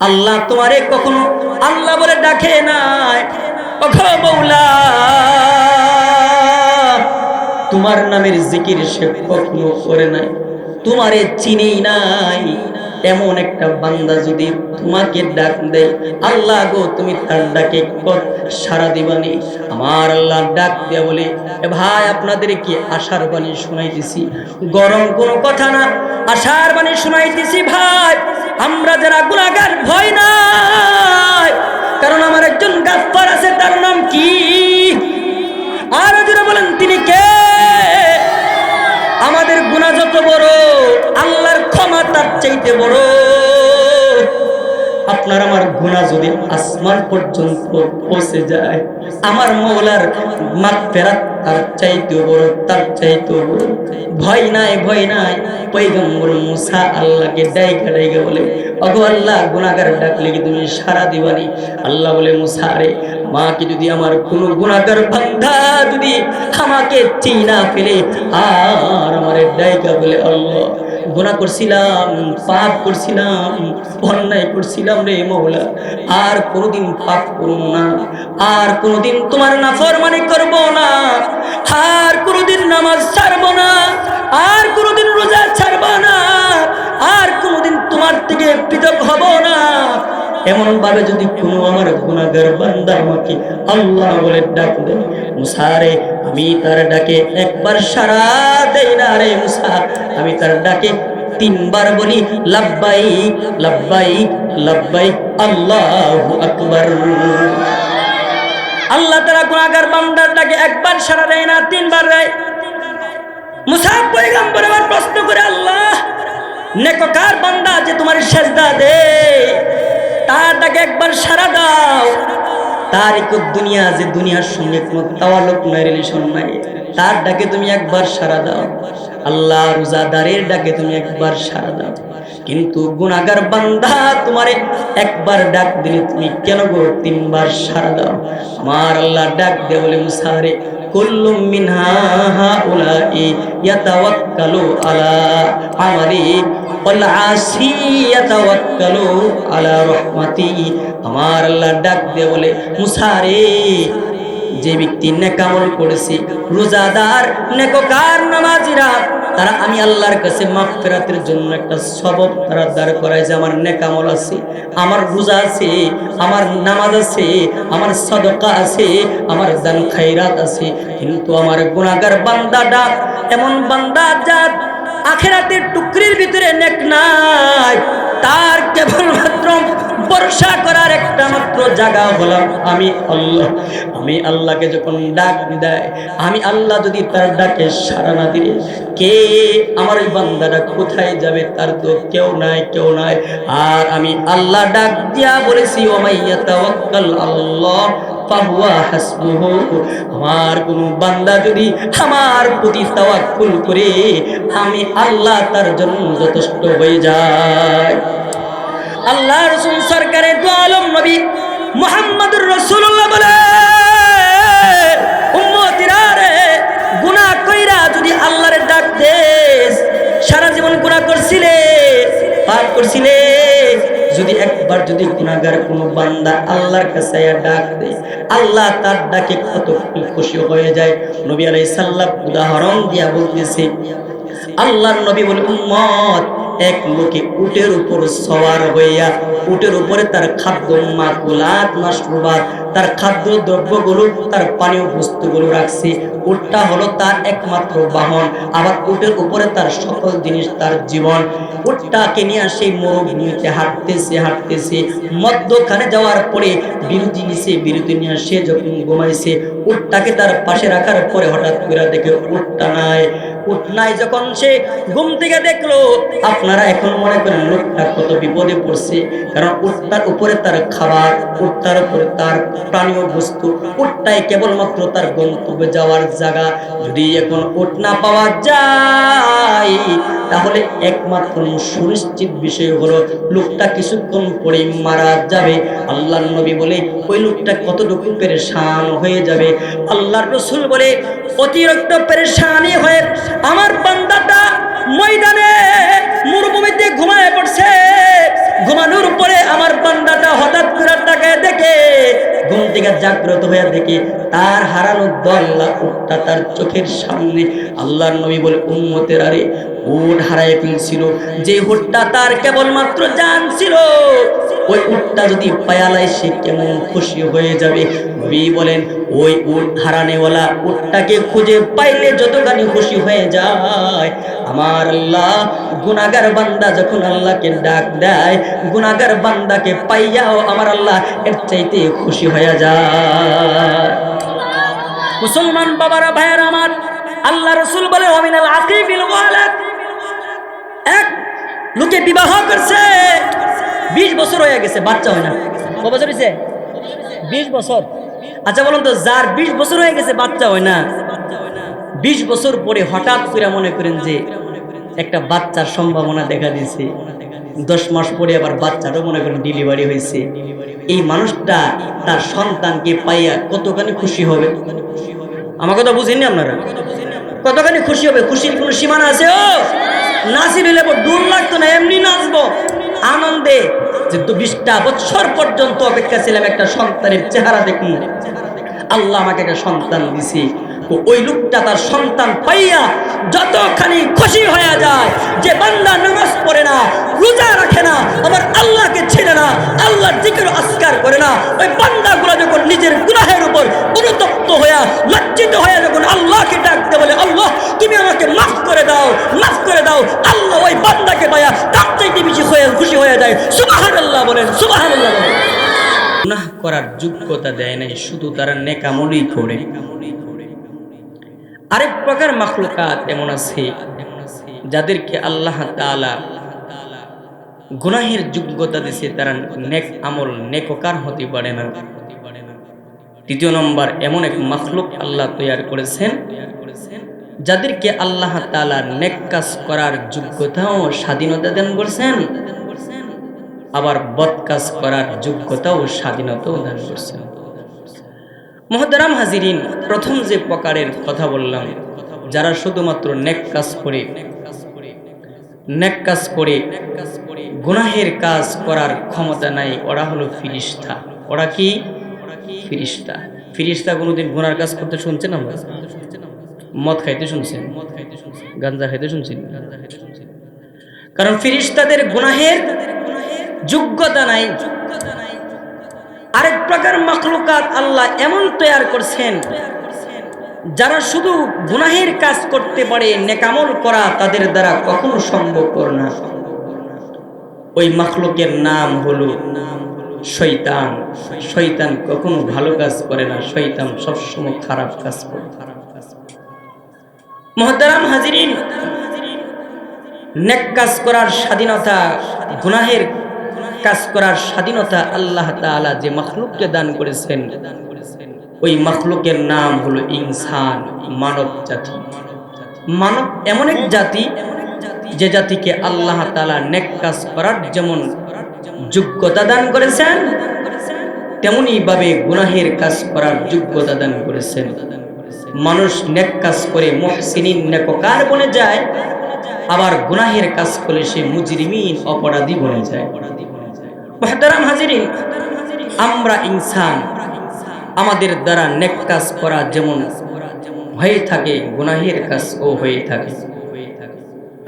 আল্লাহ তোমারে কখনো আল্লাহ বলে ডাকে নাই, ওগো মৌলা তোমার নামের জিকির সে কখনো করে নাই, তোমারে চিনেই নাই। এমন একটা বান্দা যদি তোমাকে ডাক দেয়, আল্লাহ গো তুমি তার ডাকে সাড়া দিবানি। আমার আল্লাহ ডাক দেয়া বলে, এ ভাই আপনাদের কি আশার বাণী শোনাইতেছি, গরম কোনো কথা না, আশার বাণী শোনাইতেছি ভাই। আমরা যারা গুনাহগার ভয় নাই, কারণ আমার একজন গাফফার আছে, তার নাম কি? আর যারা বলেন তিনি কে? আমাদের গুনাহ যত বড়, আল্লাহর ক্ষমা তার চাইতে বড়। আপনার আমার গুনাহ যদি আসমান পর্যন্ত পৌঁছে যায়, আমার মওলার মাগফিরাত তার চাইতে বড়, তার চাইতে বড়। ভয় নাই, ভয় নাই। পয়গম্বর মুসা আল্লাহকে ডাইকা বলে, ওগো আল্লাহ গুনাহগার ডাকলে কি তুমি সাড়া দিবানি? আল্লাহ বলে, মুসা রে, আমাকে যদি আমার কোনো গুনাহগার বান্দা যদি আমাকে চিনা ফেলে আর আমারে ডাইকা বলে, আল্লাহ গুনাহ করছিলাম, পাপ করছিলাম, অন্যায় করছিলাম রে মওলা, আর কোনোদিন পাপ করব না, আর কোনোদিন তোমার নাফরমানি করব না, আর কোনোদিন নামাজ ছাড়ব না, আর কোনোদিন রোজা ছাড়ব না, আর কোনোদিন তোমার থেকে পৃথক হব না। এমন ভাবে যদি কোনো আমার গুনাহগার বান্দা আমাকে আল্লাহ বলে ডাক দেয়, মুসা রে আমি তার ডাকে একবার সাড়া দেই না রে মুসা, আমি তার ডাকে তিনবার বলি লাব্বাইক লাব্বাইক লাব্বাইক আল্লাহু আকবার। আল্লাহ তাআলা গুনাহগার বান্দার ডাকে একবার সাড়া দেয় না, তিনবার দেয়। মুসা পয়গম্বর আবার প্রশ্ন করে, আল্লাহ নেককার বান্দা যে তোমার সেজদা দেয়, তার ডাকে একবার সাড়া দাও। তারিক দুনিয়া, যে দুনিয়ার সঙ্গে কোনো তাওয়ালুক নাই, রিলেশন নাই, তার ডাকে তুমি একবার সাড়া দাও। আল্লাহ রোজাদারের ডাকে তুমি একবার সাড়া দাও। কিন্তু গুনাহগার বান্দা তোমারে একবার ডাক দিলে তুমি কেন গো তিনবার সাড়া দাও? আমার আল্লাহ ডাক দে বলে, মুসা রে কুল্লুম মিনহা হাউলাই ইয়াতাওয়াক্কালু আলা আমালি ওয়াল আসি ইয়াতাওয়াক্কালু আলা রাহমাতি। আমার আল্লাহ ডাক দে বলে, মুসা রে, যে ব্যক্তি নেকামল করেছে, রোজাদার নেককার নামাজিরা, তারা আমি আল্লাহর কাছে মাগফিরাতের জন্য একটা সবব তারা দাঁড় করায় যে আমার নেকামল আছে, আমার রোজা আছে, আমার নামাজ আছে, আমার সাদাকা আছে, আমার দান খায়রাত আছে। কিন্তু আমার গুনাহগার বান্দাটা এমন বান্দা যার আখিরাতের টুকরির ভিতরে নেক নাই, তার কেবলমাত্র ভরসা করার একটা মাত্র জায়গা হলাম আমি আল্লাহ। আমি আল্লাহকে যখন ডাক দেয়, আমি আল্লাহ যদি তার ডাকে সাড়া না দিলে, কে আমার ওই বান্দাটা কোথায় যাবে? তার তো কেউ নাই, কেউ নাই। আর আমি আল্লাহ ডাক দিয়া বলেছি, ওমাইয়া তাওয়াক্কাল আল্লাহ ফাহুয়া হাসবুহু। আমার কোন বান্দা যদি আমার প্রতি তাওয়াক্কুল করে, আমি আল্লাহ তার জন্য যথেষ্ট হয়ে যায়। আল্লাহ রাসূল সরকারে দু আলম নবী মুহাম্মদুর রাসূলুল্লাহ বলে, উম্মতিরা রে, গুনাহ কইরা যদি আল্লাহরে ডাক দেস, সারা জীবন গুনাহ করছিলে, পাপ করছিলে, যদি একবার যদি গুনাহগার কোনো বান্দা আল্লাহর কাছে ডাক দেয়, আল্লাহ তার ডাকে কত খুশি হয়ে যায়। নবী আলাইহিস সালাম উদাহরণ দিয়া বলতেছে, আল্লাহর নবী বলে, উম্মত, এক লোকে উটের উপর সওয়ার হইয়া, উটের উপরে তার খাদ্য মাকুলাত মাশরুবাত, তার খাদ্য দ্রব্যগুলো, তার পানীয় বস্তুগুলো রাখছে। উটটা হলো তার একমাত্র বাহন, আবার উটের উপরে তার সকল জিনিস, তার জীবন। উটটাকে নিয়ে সেই মরুভূমিতে হাঁটতেছে, মধ্যখানে যাওয়ার পরে বিরতি নিছে, বিরতি নিয়ে সে যখন ঘুমাইছে, উটটাকে তার পাশে রাখার পরে হঠাৎ করে দেখে উটটা নাই। উট নাই যখন সে ঘুম থেকে দেখলো, আপনারা এখন মনে করেন লোকটা কত বিপদে পড়ছে, কারণ উটটার উপরে তার খাবার, উটটার উপরে তার প্রাণীয় বস্তু, উটটাই কেবলমাত্র তার গন্তব্যে যাওয়ার জায়গা। যদি এখন উট না পাওয়া যায়, তাহলে একমাত্র সুনিশ্চিত বিষয় হলো লোকটা কিছুক্ষণ পরে মারা যাবে। আল্লাহর নবী বলে, ওই লোকটা কতটুকু পেরেশান হয়ে যাবে। আল্লাহর রাসূল বলে, অতিরিক্ত পেরেশানি হয়ে আমার বান্দাটা ময়দানে মরুভূমিতে ঘুমায় পড়ছে। ঘুমানোর পরে আমার বান্দা ঘুম থেকে জাগ্রত হয়ে দেখে তার হারানো দল্লা উটটা তার চোখের সামনে। আল্লাহর নবী বলে, উম্মতের আরে উট হারায় ফেলছিল, যে উটটা তার কেবলমাত্র জান ছিল, ওই উটটা যদি পায়ালায় সে কেমন খুশি হয়ে যাবে। নবী বলেন, ওই উট হারানেওয়ালা উটটাকে খুঁজে পাইলে যতখানি খুশি হয়ে যায়, আমার আল্লাহ গুনাহগার বান্দা যখন আল্লাহকে ডাক দেয়, গুনাহগার বান্দাকে পাইয়াও আমার আল্লাহ এর চাইতে খুশি হয়ে যায়। মুসলমান বাবারা, ভাইয়েরা আমার, আল্লাহ রাসূল বলে, ওয়ামিনাল আকিবিল ওয়ালাদ, এক লোকে বিবাহ করছে, 20 বছর হয়ে গেছে, বাচ্চা হয় না। কত বছর হয়েছে? 20 বছর। আচ্ছা বলুন তো, যার 20 বছর হয়ে গেছে বাচ্চা হয় না, 20 বছর পরে হঠাৎ করে মনে করেন যে একটা বাচ্চার সম্ভাবনা দেখা দিয়েছে, 10 মাস পরে আবার বাচ্চারও মনে করেন ডেলিভারি হয়েছে, এই মানুষটা তার সন্তানকে পাইয়া কতখানি খুশি হবে? আমার কথা বুঝেননি আপনারা? কতখানি খুশি হবে? খুশির কোনো সীমানা আছে? ও নাচি দিলে ডুল লাগতো না, এমনি নাচবো আনন্দে। যে 20টা বছর পর্যন্ত অপেক্ষা ছিলাম একটা সন্তানের চেহারা দেখুন, আল্লাহ আমাকে একটা সন্তান দিছে। ওই লোকটা তার সন্তান পাইয়া যতখানি খুশি হয়ে যায়, যে বান্দা নামাজ পড়ে না, রোজা রাখে না, আবার আল্লাহকে ছেড়ে না, আল্লাহর জিকির আজকার করে না, ওই বান্দাগুলো যখন নিজের গুনাহের উপর অনুতপ্ত হয়ে লজ্জিত হয়ে যখন আল্লাহকে ডাকতে বলে, আল্লাহ তুমি আমাকে মাফ করে দাও, মাফ করে দাও, আল্লাহ ওই বান্দাকে পাইয়া তার চাইতে বেশি খুশি হয়ে যায়। সুবহানাল্লাহ বলেন, সুবহানাল্লাহ বলেন। গুনাহ করার যোগ্যতা দেয় নাই, শুধু তারা নেক আমলই করে। আরেক প্রকার মাখলুকাত এমন আছে যাদেরকে আল্লাহ তাআলা গুনাহের যোগ্যতা দিয়েছে, তারা নেক আমল, নেককার হতে পারে না। তৃতীয় নম্বর, এমন এক মাখলুক আল্লাহ তৈরি করেছেন যাদেরকে আল্লাহ তাআলা নেক কাজ করার যোগ্যতা ও স্বাধীনতা দান করেছেন, আবার বদ কাজ করার যোগ্যতা ও স্বাধীনতাও দান করেছেন। মুহতারাম হাজিরিন, প্রথম যে প্রকারের কথা বললাম, যারা শুধুমাত্র নেক কাজ করে গুনাহের কাজ করার ক্ষমতা নাই, ওরা হলো ফিরিস্তা। ওরা কি? ফিরিস্তা। ফিরিস্তা কোনোদিন গুনার কাজ করতে শুনছেন? আমরা মদ খাইতে শুনছেন, গাঁজা খাইতে শুনছেন? কারণ ফিরিস্তাদের গুনাহের যোগ্যতা নাই। আরেক প্রকার মাখলুকাত আল্লাহ এমন তৈরি করছেন যারা শুধু গুনাহের কাজ করতে পারে, নেকামল করা তাদের দ্বারা কখনো সম্ভবপর না। ওই মাখলুকের নাম হলো শয়তান। শয়তান কখনো ভালো কাজ করে না, শয়তান সবসময় খারাপ কাজ করে। মুহতারাম হাজিরিন, নেক কাজ করার স্বাধীনতা, গুনাহের কাজ করার স্বাধীনতা আল্লাহ তাআলা যে মাখলুককে দান করেছেন, ওই মাখলুকের নাম হলো ইনসান, মানব জাতি। মানব এমন এক জাতি যে জাতিকে আল্লাহ তাআলা নেক কাজ করার যেমন যোগ্যতা দান করেছেন, তেমনি ভাবে গুনাহের কাজ করার যোগ্যতা দান করেছেন। মানুষ নেক কাজ করে মুহসিনিন, নেককার বনে যায়, আবার গুনাহের কাজ করলে সে মুজরিমিন, অপরাধী বনে যায়। মুহতারাম হাজিরিন, আমরা ইনসান, আমাদের দ্বারা নেক কাজ করা যেমন হয়ে থাকে, গুনাহের কাজও হয়ে থাকে।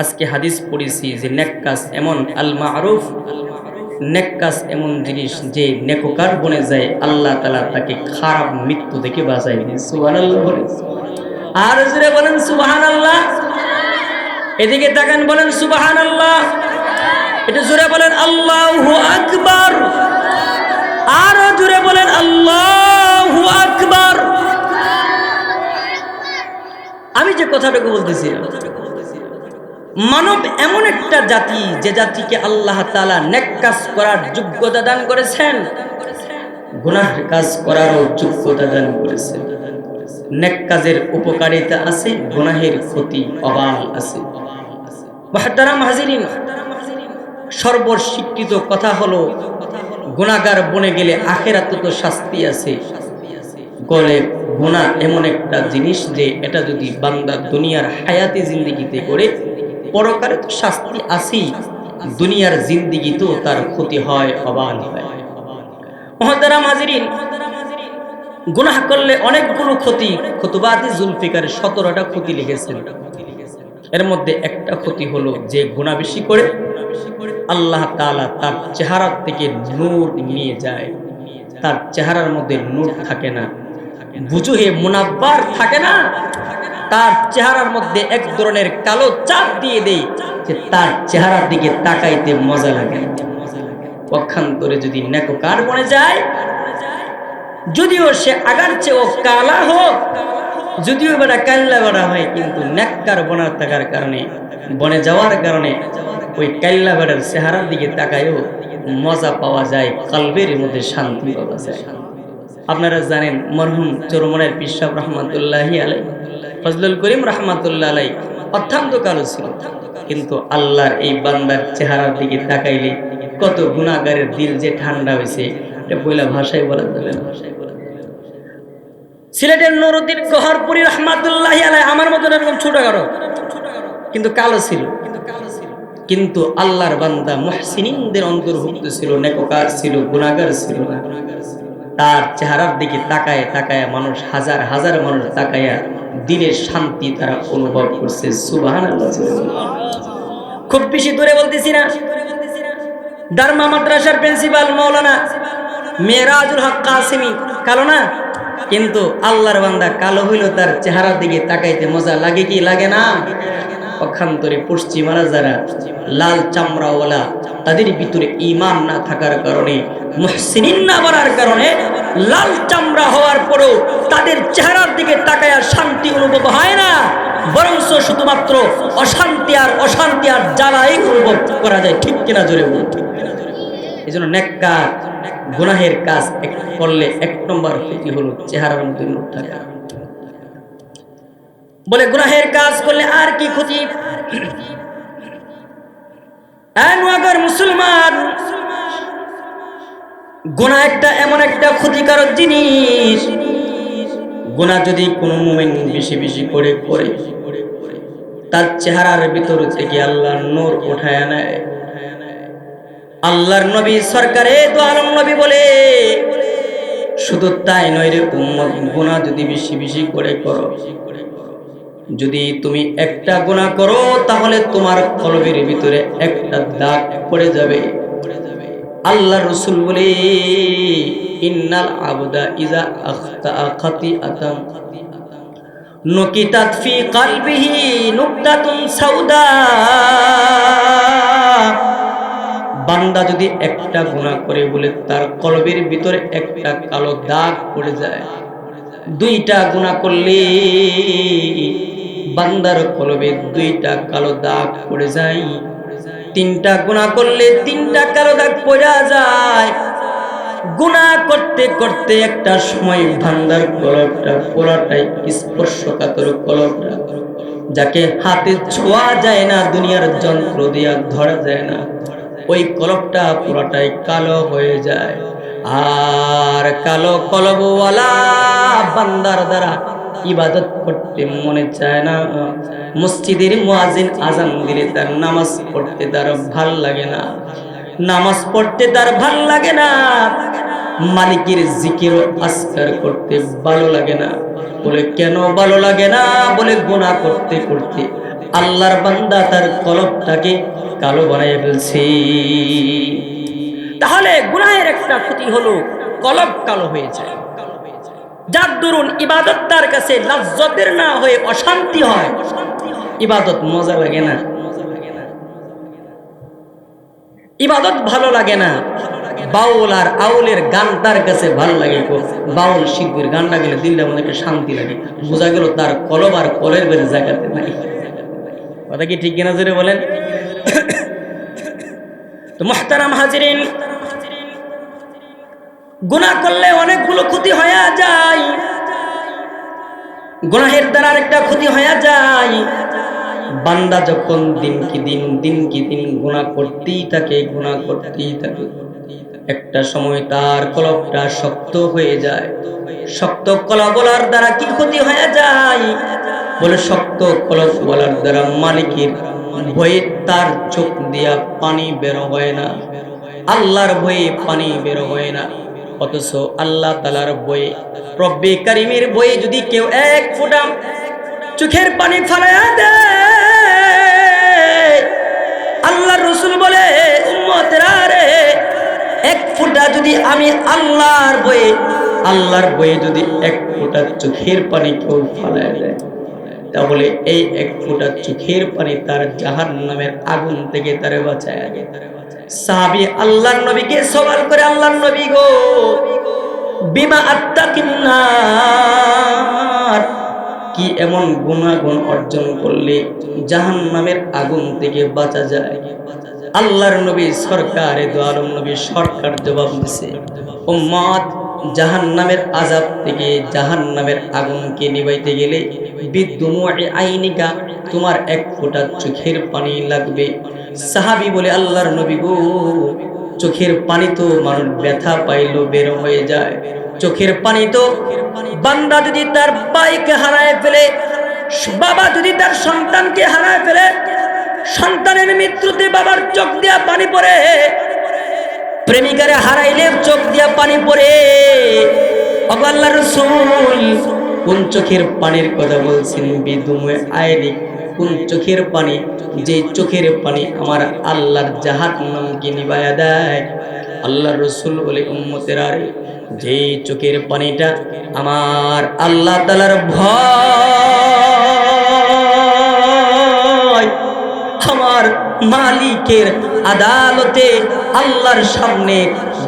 আজকে হাদিস পড়েছি যে নেক কাজ এমন, আল মারুফ, নেক কাজ এমন জিনিস যে নেককার বনে যায়, আল্লাহ তাআলা তাকে খারাপ মৃত্যু থেকে বাঁচায় দেন। সুবহানাল্লাহ বলেন, আর জোরে বলেন সুবহানাল্লাহ। এদিকে তাকান, বলেন সুবহানাল্লাহ। এটা জোরে বলেন আল্লাহু আকবার। আর জোরে বলেন আল্লাহু আকবার। আমি যে কথাটুকু বলতেছি, মানব এমন একটা জাতি যে জাতিকে আল্লাহ তাআলা নেক কাজ করার যোগ্যতা দান করেছেন, গুনাহ কাজ করারও যোগ্যতা দান করেছেন। নেক কাজের উপকারিতা আছে, গুনাহের ক্ষতি অবাল আছে। মুহতারাম হাজিরিন, সর্বস্বীকৃত কথা হলো গুনাহগার বনে গেলে আখিরাতে তো শাস্তি আছে। গলে গুনাহ এমন একটা জিনিস যে এটা যদি বান্দা দুনিয়ার হায়াতি জিন্দেগিতে করে, পরকালে তো শাস্তি আছেই, দুনিয়ার জিন্দেগিতেও তার ক্ষতি হয়, অবাল হয়। মুহতারাম হাজিরিন, গুনাহ করলে অনেকগুলো ক্ষতি, খুতুবাতি জুলফিকার 17টা ক্ষতি লিখেছেন। এর মধ্যে একটা ক্ষতি হলো যে গুনাহ বেশি করে আল্লাহ তাআলা তার চেহারা থেকে নূর নিয়ে যায়, তার চেহারার মধ্যে নূর থাকে না, বুজুহে মুনাব্বার থাকে না, তার চেহারার মধ্যে এক ধরনের কালো চাপ দিয়ে দেয় যে তার চেহারার দিকে তাকাইতে মজা লাগে। পক্ষান্তরে যদি নেককার বনে যায়, যদিও সে আগার চেয়েও কালা হোক, যদিও বেটা কাল্লা বেড়া হয়, কিন্তু নেককার বনার থাকার কারণে, বনে যাওয়ার কারণে ওই কাল্লা বেড়ার চেহারার দিকে তাকায়ও মজা পাওয়া যায়, কলবের মধ্যে শান্তি পাওয়া যায়। আপনারা জানেন মরহুম চরমনের পীর সাহেব রহমাতুল্লাহি আলাইহি, ফজলুল করিম রহমাতুল্লাহ আলাইহি অত্যন্ত কালো ছিল, কিন্তু আল্লাহর এই বান্দার চেহারার দিকে তাকাইলে কত গুনাহগারের দিল যে ঠান্ডা হয়েছে এটা বইলা ভাষায় বলা যাবে না। সিলেটের নুরউদ্দিন গহরপুরি রহমাতুল্লাহি আলাইহি আমার মতন এরকম ছোটখাটো কিন্তু কালো ছিল, কিন্তু আল্লাহর বান্দা মুহসিনিনদের অন্তর্ভুক্ত ছিল, নেককার ছিল, গুনাহগার ছিল না। তার চেহারার দিকে তাকায় তাকায় মানুষ, হাজার হাজার মানুষ তাকায়া দিলের শান্তি তারা অনুভব করছে। সুবহানাল্লাহ। খুব বেশি দূরে বলতেছি না, দারমা মাদ্রাসার প্রিন্সিপাল মাওলানা মেরাজুল হক কাসেমি কালো না, কিন্তু আল্লাহর বান্দা কালো হইল তার চেহারার দিকে তাকাইতে মজা লাগে কি লাগে না? পক্ষান্তরে পশ্চিমারা যারা লাল চামড়াওয়ালা, তাদের ভিতরে ঈমান না থাকার কারণে, মুহসিনিন না বানার কারণে, লাল চামড়া হওয়ার পরেও তাদের চেহারার দিকে তাকায়া শান্তি অনুভব হয় না, বরং শুধুমাত্র অশান্তি আর জ্বালাই অনুভব করা যায়। ঠিক কিনা জোরে বলুন? এই জন্য নেককার গুনাহের কাজ করলে 1 নম্বর ক্ষতি হলো চেহারার মধ্যে নূর থাকা। বলে গুনাহের কাজ করলে আর কি ক্ষতি? আगर মুসলমান, গুনাহ একটা এমন একটা ক্ষতিকারক জিনিস, গুনাহ যদি কোনো মুমিন বেশি বেশি করে তার চেহারার ভিতর থেকে আল্লাহর নূর উঠায় নেয়। আল্লাহর নবী সরকারে দো আলম নবী বলে, শুধু তাই নয় রে উম্মত, গুনাহ যদি বেশি বেশি করে করো, যদি তুমি একটা গুনাহ করো তাহলে তোমার কলবের ভিতরে একটা দাগ পড়ে যাবে। আল্লাহর রাসূল বলে, ইন্নাল আবদা ইজা আখতা খাতিআতান নুকিতাত ফি কলবিহি নুকতাতুন সাউদা। বান্দা যদি একটা গুনাহ করে বলে তার কলবের ভিতরে একটা কালো দাগ পড়ে যায়। 2টা গুনাহ করলে বান্দার কলবে 2টা কালো দাগ পড়ে যায়। 3টা গুনাহ করলে 3টা কালো দাগ পড়ে যায়। গুনাহ করতে করতে একটা সময় বান্দার কলবটা পুরোটাই স্পর্শকাতর কলবটা, যাকে হাতে ছোঁয়া যায় না, দুনিয়ার যন্ত্র দিয়া ধরা যায় না, ওই কলবটা পুরোটাই কালো হয়ে যায়। আর কালো কলবওয়ালা বান্দার দ্বারা ইবাদত করতে মনে চায় না। মসজিদের মুয়াজ্জিন আযান দিলে তার নামাজ পড়তে তার ভাল লাগে না, নামাজ পড়তে তার ভাল লাগে না, মালিকের জিকির ও আজকার করতে ভালো লাগে না। বলে কেন ভালো লাগে না? বলে গুনাহ করতে করতে আল্লাহর বান্দা তার কলবটাকে কালো বানায় ফেলছে। তাহলে গুনাহের একটা ক্ষতি হলো কলব কালো হয়ে যায়, যার দরুন ইবাদত তার কাছে লাজ্জতের না হয়ে অশান্তি হয়, ইবাদত মজা লাগে না, ইবাদত ভালো লাগে না। বাউল আর আউলের গান তার কাছে ভালো লাগে। বাউল শিল্পীর গানটা গেলে দিলটা মনে একটা শান্তি লাগে, বোঝা গেল তার কলব আর কলের বেড়ে জায়গাতে নাই। কথা কি ঠিক কিনা জোরে বলেন? তো মুহতারাম হাজিরিন, গুনাহ করলে অনেকগুলো ক্ষতি হয়ে যায়। গুনাহের দ্বারা আরেকটা ক্ষতি হয়ে যায়, বান্দা যখন দিন কি দিন গুনাহ করতেই থাকে, একটা সময় তার কলবটা শক্ত হয়ে যায়। শক্ত কলবলার দ্বারা কি ক্ষতি হয়ে যায়? বলে শক্ত কলবলার দ্বারা মালিকের ভয়ে তার চোখ দিয়া পানি বের হয় না, আল্লাহর ভয়ে পানি বের হয় না। অথচ আল্লাহ তাআলার বইয়ে, রব্বে কারিমের বইয়ে যদি কেউ এক ফোঁটা চোখের পানি ফেলায়া দেয়, আল্লাহর রাসূল বলে উম্মতেরা রে, এক ফোঁটা যদি আমি আল্লাহর বইয়ে যদি এক ফোঁটা চোখের পানি কেউ ফেলায়া দেয়, তাহলে এই এক ফোঁটা চোখের পানি তার জাহান্নামের আগুন থেকে তারে বাঁচায়। সাহাবী আল্লাহর নবীকে সওয়াল করে, আল্লাহর নবী গো, বিমা আত্তাকিন্নার, কি এমন গুনাহগুণ অর্জন করলে জাহান্নামের আগুন থেকে বাঁচা যায়? আল্লাহর নবী সরকারে দো আলম নবী সরকার জবাব দিছে, উম্মত, জাহান্নামের আযাব থেকে জাহান্নামের আগুনকে নিভাইতে গেলে বিদুমুই আইনিকা, তোমার এক ফোঁটা চোখের পানি লাগবে। সাহাবী বলে, আল্লাহর নবী গো, চোখের পানি তো মানুষ ব্যথা পাইলো বের হয়ে যায়, চোখের পানি তো বান্দা যদি তার ভাইকে হারায় ফেলে, বাবা যদি তার সন্তানকে হারায় ফেলে, সন্তানের মৃত্যুতে বাবার চোখ দিয়া পানি পড়ে, প্রেমিকারে হারাইলে চোখ দিয়া পানি পড়ে। আল্লাহর রাসূল কোন চোখের পানির কথা বলছেন? বিদুমে আইনি, কোন চোখের পানি? যে চোখের পানি আমার আল্লাহর জাহান্নামকে নিভায়া দেয়। আল্লাহর রাসূল বলে, উম্মতেরা রে, যে চোখের পানিটা আমার আল্লাহ তাআলার ভয়, আমার মালিকের আদালতে আল্লাহর সামনে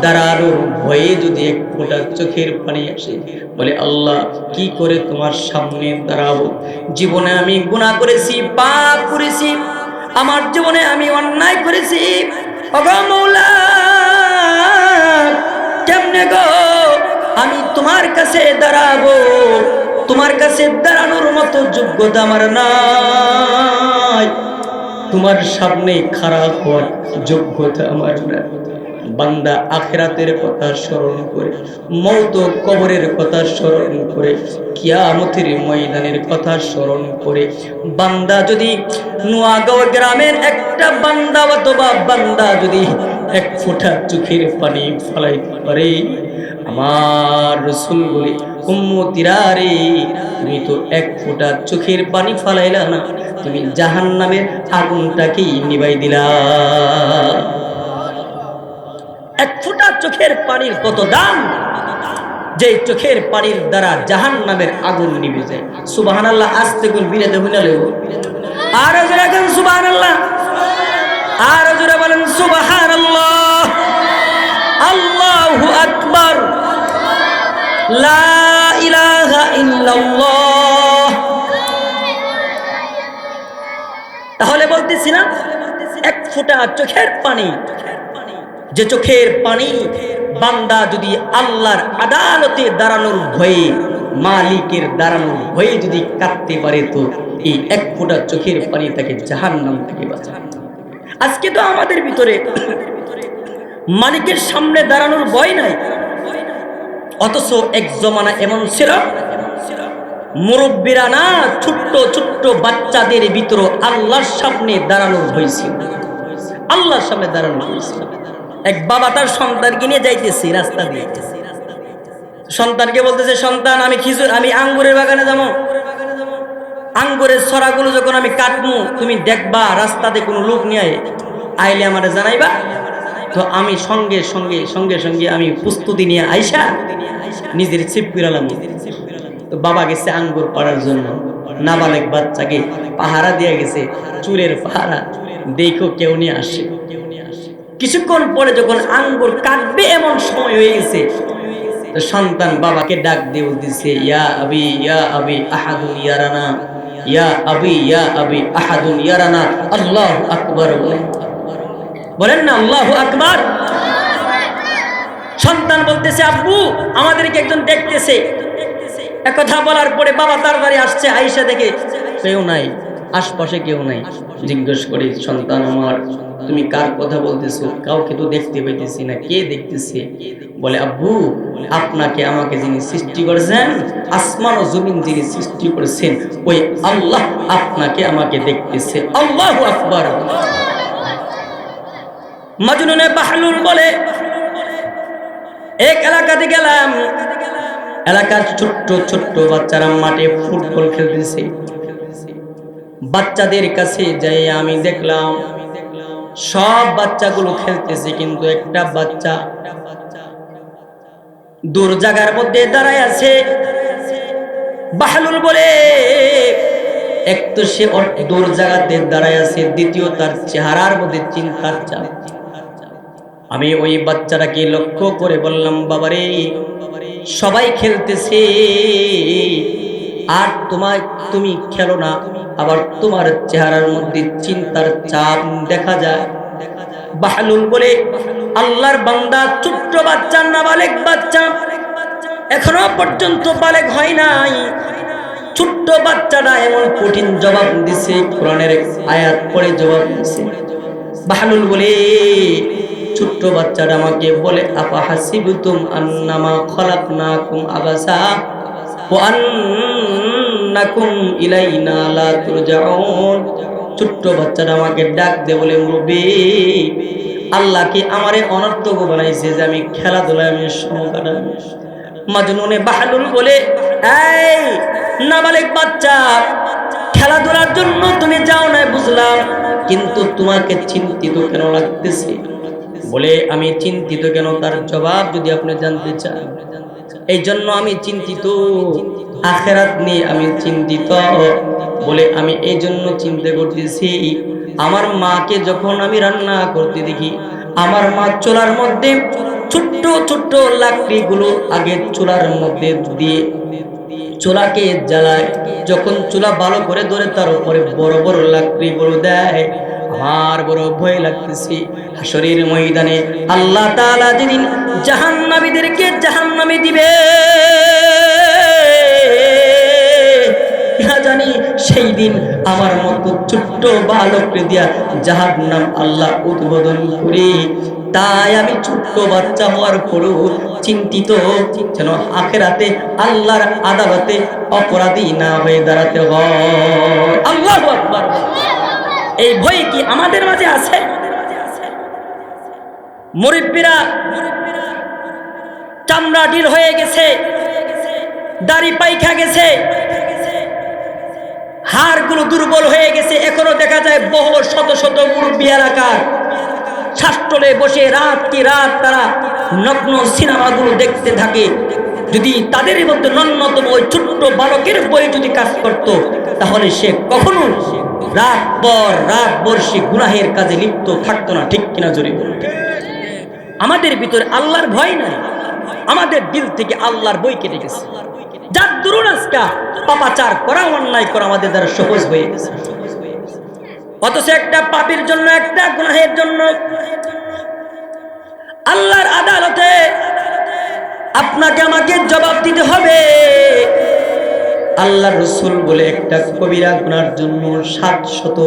দাঁড়ানোর ভয়ে যদি এক ফোঁটা চোখের পানি আসে, বলে আল্লাহ কি করে তোমার সামনে দাঁড়াবো? জীবনে আমি গুনাহ করেছি, পাপ করেছি, আমার জীবনে আমি অন্যায় করেছি, ওগো মওলা, কেমনে গো আমি তোমার কাছে দাঁড়াবো? তোমার কাছে দাঁড়ানোর মতো যোগ্যতা আমার নাই, তোমার সামনে খারাপ হওয়ার যোগ্যতা আমার না। বান্দা আখিরাতের কথা স্মরণ করে, মওত কবরের কথা স্মরণ করে, কিয়ামতের ময়দানের কথা স্মরণ করে, বান্দা যদি নোয়াগাঁও গ্রামের একটা বান্দা অথবা বান্দা যদি এক ফোঁটা চোখের পানি ফলাইতে পারে, আমার রাসূল বলে, উম্মতিরা রে, তুমি তো এক ফোঁটা চোখের পানি ফলাইলা না, তুমি জাহান্নামের আগুনটাকেই নিভাই দিলা। এক ফোঁটা চোখের পানির কত দাম, যে চোখের পানির দ্বারা জাহান্নামের আগুন নিভে যায়। সুবহানাল্লাহ, আস্তে করে বিরাতে হইনা লেব, আর জোরে এখন সুবহানাল্লাহ, আর জোরে বলেন সুবহানাল্লাহ, আল্লাহু আকবার, লা ইলাহা ইল্লাল্লাহ। তাহলে বলতেছি না, এক ফোঁটা চোখের পানি, যে চোখের পানি বান্দা যদি আল্লাহর আদালতে দাঁড়ানোর ভয়ে, মালিকের দাঁড়ানোর ভয়ে যদি কাঁদতে পারে, তো এই এক ফোঁটা চোখের পানি তাকে জাহান্নাম থেকে বাঁচায়। আজকে তো আমাদের ভিতরে মালিকের সামনে দাঁড়ানোর ভয় নাই, অথচ এক জমানা এমন ছিল, মুরব্বীরা না, ছোট্ট ছোট্ট বাচ্চাদের ভিতর আল্লাহর সামনে দাঁড়ানোর ভয় ছিল, আল্লাহর সামনে দাঁড়ানোর ভয় ছিল। এক বাবা তার সন্তানকে নিয়ে যাইতেছে রাস্তা দিয়ে, সন্তানকে বলতেছে, সন্তান আমি আঙ্গুরের বাগানে যাবো, আঙ্গুরের ছড়াগুলো যখন আমি কাটবো, তুমি দেখবা রাস্তাতে কোনো লোক নিয়ে আইলে আমারে জানাইবা। তো আমি সঙ্গে সঙ্গে সঙ্গে সঙ্গে আমি প্রস্তুতি নিয়ে আইসা নিজের ছিপ ফিরালাম। তো বাবা গেছে আঙ্গুর পাড়ার জন্য, নাবালেক বাচ্চাকে পাহারা দিয়ে গেছে, চুলের পাহারা, দেখো কেউ নিয়ে আসে। কিছুক্ষণ পরে যখন আঙ্গুর কাটবে এমন সময় হয়ে গেছে, তো সন্তান বাবাকে ডাক দিয়ে বলতেছে, ইয়া আবি আহাদুন ইয়ারানা, ইয়া আবি আহাদুন ইয়ারানা, আল্লাহু আকবার। বলেন না আল্লাহু আকবার। সন্তান বলতেছে, আব্বু আমাদেরকে একজন দেখতেছে। একথা বলার পরে বাবা তাড়াতাড়ি আসছে, আয়েশা দেখে কেউ নাই, আশপাশে কেউ নাই। জিজ্ঞেস করি, সন্তান আমার, তুমি কার কথা বলতেছো? কাউকে তো দেখতে পাইতেছি না, কে দেখতেছে? বলে, আব্বু আপনাকে আমাকে যিনি সৃষ্টি করেছেন, আসমান ও জমিন যিনি সৃষ্টি করেছেন, ওই আল্লাহ আপনাকে আমাকে দেখতেছে। আল্লাহু আকবার। মাজনুনে বাহলুল বলে, এক এলাকাতে গেলাম, এলাকার ছোট্ট ছোট্ট বাচ্চারা মাঠে ফুটবল খেলতেছে। বাচ্চাদের কাছে যাই আমি দেখলাম সব বাচ্চাগুলো খেলতেছে, কিন্তু একটা বাচ্চা দূর জায়গার মধ্যে দাঁড়ায় আছে। বাহলুল বলে, এক তো সে দূর জায়গাতে দাঁড়ায় আছে, দ্বিতীয় তার চেহারার মধ্যে চিন্তার চাপ। আমি ওই বাচ্চাটাকে লক্ষ্য করে বললাম, বাবারে সবাই খেলতেছে আর তুমি খেলো না, আবার তোমার চেহারার মধ্যে চিন্তার চাপ দেখা যায়। বাহলুল বলে, আল্লাহর বান্দা ছোট্ট বাচ্চা, নাবালেগ বাচ্চা, এখনো পর্যন্ত বালেগ হয় নাই, ছোট্ট বাচ্চাটা এমন কঠিন জবাব দিছে, কোরআনের আয়াত পড়ে জবাব দিছে। বাহলুল বলে, ছোট্ট বাচ্চাটা আমাকে বলে, আপা হাসিবতুম আন্নামা খলাকনাকুম আবাসা ওয়া আন্নাকুম ইলাইনা লা তুরজাউন। ছোট্ট বাচ্চাটা আমাকে ডাক দে বলে, মুরব্বি আল্লাহ কি আমারে অনর্থক বানাইছে যে আমি খেলাধুলায় আমি সময় কাটাই? মাজনুনে বাহলুল বলে, এই নাবালেগ বাচ্চা, খেলাধুলার জন্য তুমি যাও না বুঝলাম, কিন্তু তোমাকে চিন্তিত কেন লাগতেছে? বলে, আমি চিন্তিত কেন তার জবাব যদি আপনি জানতে চান, এই জন্য আমি চিন্তিত, আখিরাত নিয়ে আমি চিন্তিত। বলে, আমি এই জন্য চিন্তা করতেছি, আমার মাকে যখন আমি রান্না করতে দেখি, আমার মা চুলার মধ্যে ছোট্ট ছোট্ট লাকড়িগুলো আগে চুলার মধ্যে দিয়ে চুলাকে জ্বালায়, যখন চুলা ভালো করে ধরে তার উপরে বড় বড় লাকড়িগুলো দেয়। আমার বড় ভয় লাগতেছে, হাসরের ময়দানে আল্লাহ তাআলা যেদিন জাহান্নামীদেরকে জাহান্নামে দিবে, না জানি সেই দিন আমার মতো ছোট্ট বালককে দিয়া জাহান্নাম আল্লাহ উদ্বোধন করে। তাই আমি ছোট্ট বাচ্চা হওয়ার পরেও চিন্তিত, যেন আখিরাতে আল্লাহর আদালতে অপরাধী না হয়ে দাঁড়াতে হয়। আল্লাহু আকবার। এই ভয় কি আমাদের মাঝে আছে? মুরিব্বিরা চামড়া ঢিল হয়ে গেছে, দাড়ি পাইখা গেছে, হাড়গুলো দুর্বল হয়ে গেছে, এখনো দেখা যায় বহু শত শত মুরব্বী এলাকার শাস্ত্রলে বসে রাত কি রাত তারা নগ্ন সিনেমাগুলো দেখতে থাকে। যদি তাদের মধ্যে ন্যূনতম ওই ছোট্ট বালকের বই যদি কাজ করত, তাহলে সে কখনো রাত পর রাত বর্ষে গুনাহের কাজে লিপ্ত থাকতো না। ঠিক কিনা জোরে? আমাদের ভিতরে আল্লাহর ভয় নাই, আমাদের দিল থেকে আল্লাহর বই কেটে গেছে। যার দরুন আজকা পাপাচার করা, অন্যায় করা আমাদের দ্বারা সহজ হয়ে গেছে। অথচ একটা পাপের জন্য, একটা গুনাহের জন্য আল্লাহর আদালতে আপনাকে আমাকে জবাব দিতে হবে। আল্লাহর রাসূল বলে, একটা কবিরা গুনার জন্য 700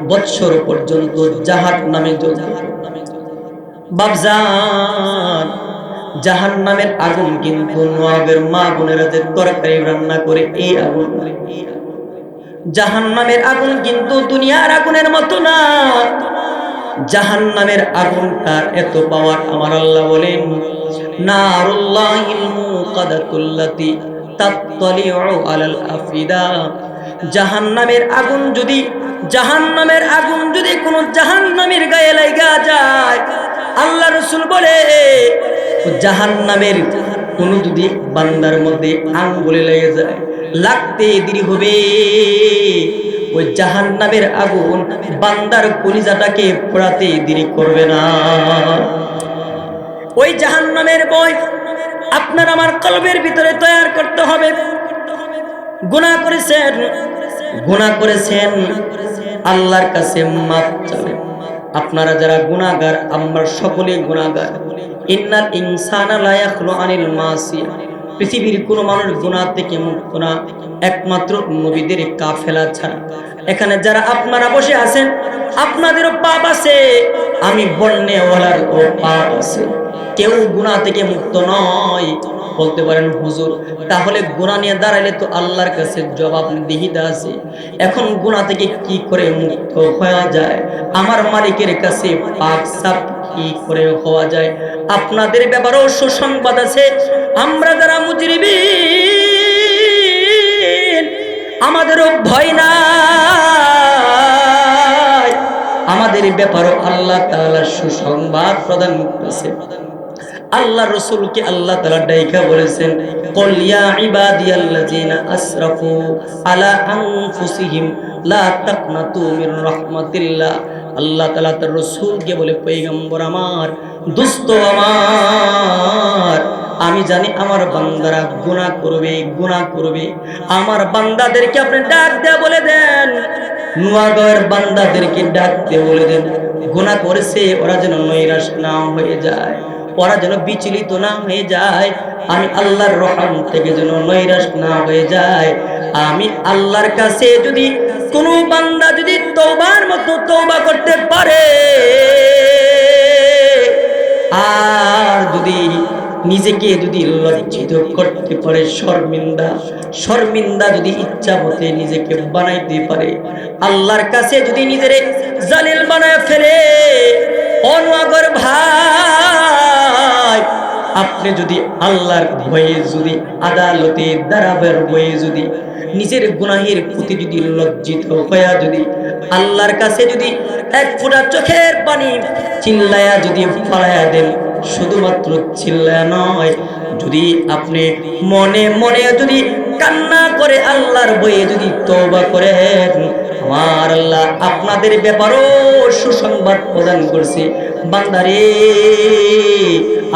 বৎসর পর্যন্ত জাহান্নামে জ্বলতে। বাপজান, জাহান্নামের আগুন কিন্তু নওয়াবের মা বোনেরা যে তরকারি রান্না করে, এই আগুন, জাহান্নামের আগুন কিন্তু দুনিয়ার আগুনের মতো না। জাহান্নামের আগুনটার এত পাওয়ার, আমার আল্লাহ বলেন, নারুল্লাহিল মুকাদাতুল্লাতি তাত্তালিউ আলাল আফিদা। জাহান্নামের আগুন যদি কোন জাহান্নামের গায়ে লাগা যায়, আল্লাহ রাসূল বলে, জাহান্নামের কোন যদি বান্দার মধ্যে আঙ্গুলে লেগে যায়, লাগতে দেরি হবে, ওই জাহান্নামের আগুন বান্দার কলিজাটাকে পোড়াতে দেরি করবে না। ওই জাহান্নামের ভয় আপনার আমার কলবের ভিতরে তৈরি করতে হবে। গুনাহ করেছেন, আল্লাহর কাছে মাফ চাবেন। আপনারা যারা গুনাহগার, আমরা সকলে গুনাহগার। ইন্নাল ইনসানা লা ইয়াখলু আনিল মাসিয়া। পৃথিবীর কোনো মানুষ গুনাহ থেকে মুক্ত না, একমাত্র নবীদের কাফেলা ছাড়া। এখানে যারা আপনারা বসে আছেন, আপনাদেরও পাপ আছে, আমি বন্যওয়ালারও পাপ আছে। কেউ গুনাহ থেকে মুক্ত নয়। বলতে পারেন, হুজুর তাহলে গুনাহ নিয়ে দাঁড়াইলে তো আল্লাহর কাছে জবাবদিহিতা আছে, এখন গুনাহ থেকে কি করে মুক্ত হওয়া যায়? আমার মালিকের কাছে পাক সাফ কি করে হওয়া যায়। আপনাদের ব্যাপারেও সুসংবাদ আছে, আমরা যারা মুজরিমিন আমাদেরও ভয় নাই, আমাদের ব্যাপারেও আল্লাহ তাআলা সুসংবাদ প্রদান করেছে। আল্লাহ রসুলকে আল্লাহ তাআলা ডাইকা বলেছেন, কুল ইয়া ইবাদিয়াল্লাযিনা আসরাফু আলা আনফুসিহিম লা তাকনাতু মির রাহমাতিল্লাহ। আল্লাহ তাআলা তার রসুলকে বলে, পয়গম্বর আমার, দোস্ত আমার, আমি জানি আমার বান্দারা গুনাহ করবে। আমার বান্দাদেরকে আপনি ডাক দিয়ে বলে দেন, নুয়াগর বান্দাদেরকে ডাক দিয়ে বলে দেন, গুনাহ করেছে ওরা যেন নৈরাশ না হয়ে যায়, ওরা যেন বিচলিত না হয়ে যায়, আমি আল্লাহর রহম থেকে যেন নৈরাশ না হয়ে যায়। আমি আল্লাহর কাছে যদি কোনো বান্দা যদি তওবার মতো তওবা করতে পারে, আর যদি নিজেকে যদি লজ্জিত করতে পারে, শর্মিন্দা যদি ইচ্ছা মতে নিজেকে বানাইতে পারে, আল্লাহর কাছে যদি নিজের জালিল বানায় ফেলে, অনগর ভাই, আপনি যদি আল্লাহর ভয়ে যদি আদালতে দাঁড়াবার ভয়ে যদি নিজের গুনাহের প্রতি যদি লজ্জিত হয়ে যদি আল্লাহর কাছে যদি এক ফোঁটা চোখের পানি চিল্লায়া যদি ফলায়া দেন, শুধুমাত্র চিল্লায়া নয়, যদি আপনি মনে মনে যদি কান্না করে আল্লাহর ভয়ে যদি তওবা করেন, আমার আল্লাহ আপনাদের ব্যাপারেও সুসংবাদ প্রদান করছে, বান্দারে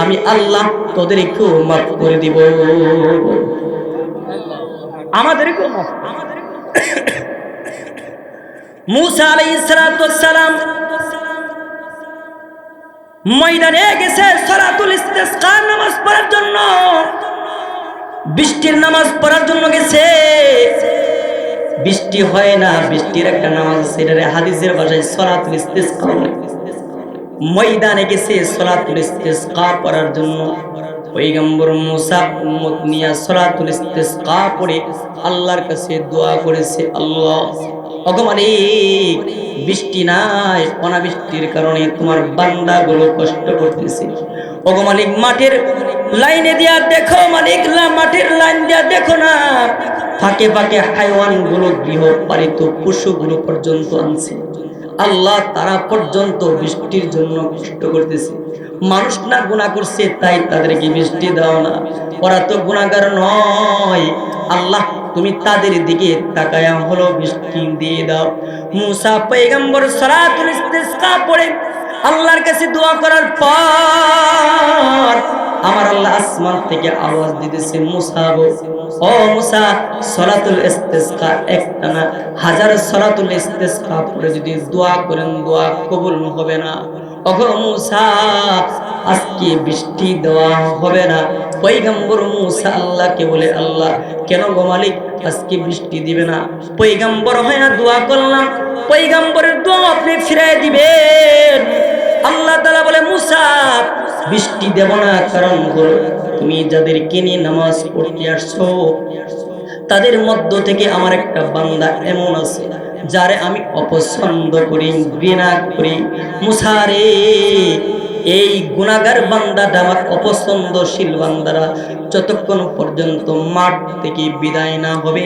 আমি আল্লাহ তোদেরকেও মাফ করে দিব, আমাদেরকেও মাফ। মুসা আলাইহিস সালাম ময়দানে গেছে সালাতুল ইস্তিসকা নামাজ পড়ার জন্য, বৃষ্টির নামাজ পড়ার জন্য গেছে। বৃষ্টি হয় না, বৃষ্টির একটা নামাজ আছে, এটা হাদিসের ভাষায় সালাতুল ইস্তিসকা বলে। ময়দানে গেছে সালাতুল ইস্তিসকা পড়ার জন্য। পয়গম্বর মুসা উম্মত নিয়া সালাতুল ইস্তিসকা পড়ে আল্লাহর কাছে দোয়া করেছে, আল্লাহ ওগো মালিক, বৃষ্টি নাই, অনাবৃষ্টির কারণে তোমার বান্দাগুলো কষ্ট করতেছে। ওগো মালিক, মাটির লাইনে দিয়া দেখো মালিক, মাটির লাইন দিয়া দেখো না, ফাঁকে ফাঁকে হাইওয়ানগুলো, গৃহপালিত পশুগুলো পর্যন্ত আনছে। আল্লাহ, তারা পর্যন্ত বৃষ্টির জন্য কষ্ট করতেছে। মানুষ না গুনাহ করছে তাই তাদেরকে বৃষ্টি দাও না, ওরা তো গুনাহগার নয়। আল্লাহ, তুমি তাদের দিকে তাকায়া হলো বৃষ্টি দিয়ে দাও। মুসা পয়গম্বর সালাতুল ইস্তিসকা পড়ে আল্লাহর কাছে দোয়া করার পর আমার আল্লাহ আসমান থেকে আওয়াজ দিতেছে, মুসা গো, ও মুসা, সালাতুল ইস্তিসকা একটা না, হাজার সালাতুল ইস্তিসকা পড়ে যদি দোয়া করেন দোয়া কবুল হবে না। ওগো মুসা, আজকে বৃষ্টি দেওয়া হবে না। পয়গম্বর মুসা আল্লাহকে বলে, আল্লাহ কেন গো মালিক আজকে বৃষ্টি দিবে না? পয়গম্বর হয় না দোয়া করলাম, পয়গম্বরের দোয়া আপনি ফিরাই দিবেন। আল্লাহ তাআলা বলে, মুসা বৃষ্টি দেব না, কারণ হলো তুমি যাদেরকে নিয়ে নামাজ পড়তে আসছো তাদের মধ্য থেকে আমার একটা বান্দা এমন আছে যারে আমি অপছন্দ করি, ঘৃণা করি। মুসা রে, এই গুনাহগার বান্দাটা, আমার অপছন্দশীল বান্দারা যতক্ষণ পর্যন্ত মাঠ থেকে বিদায় না হবে,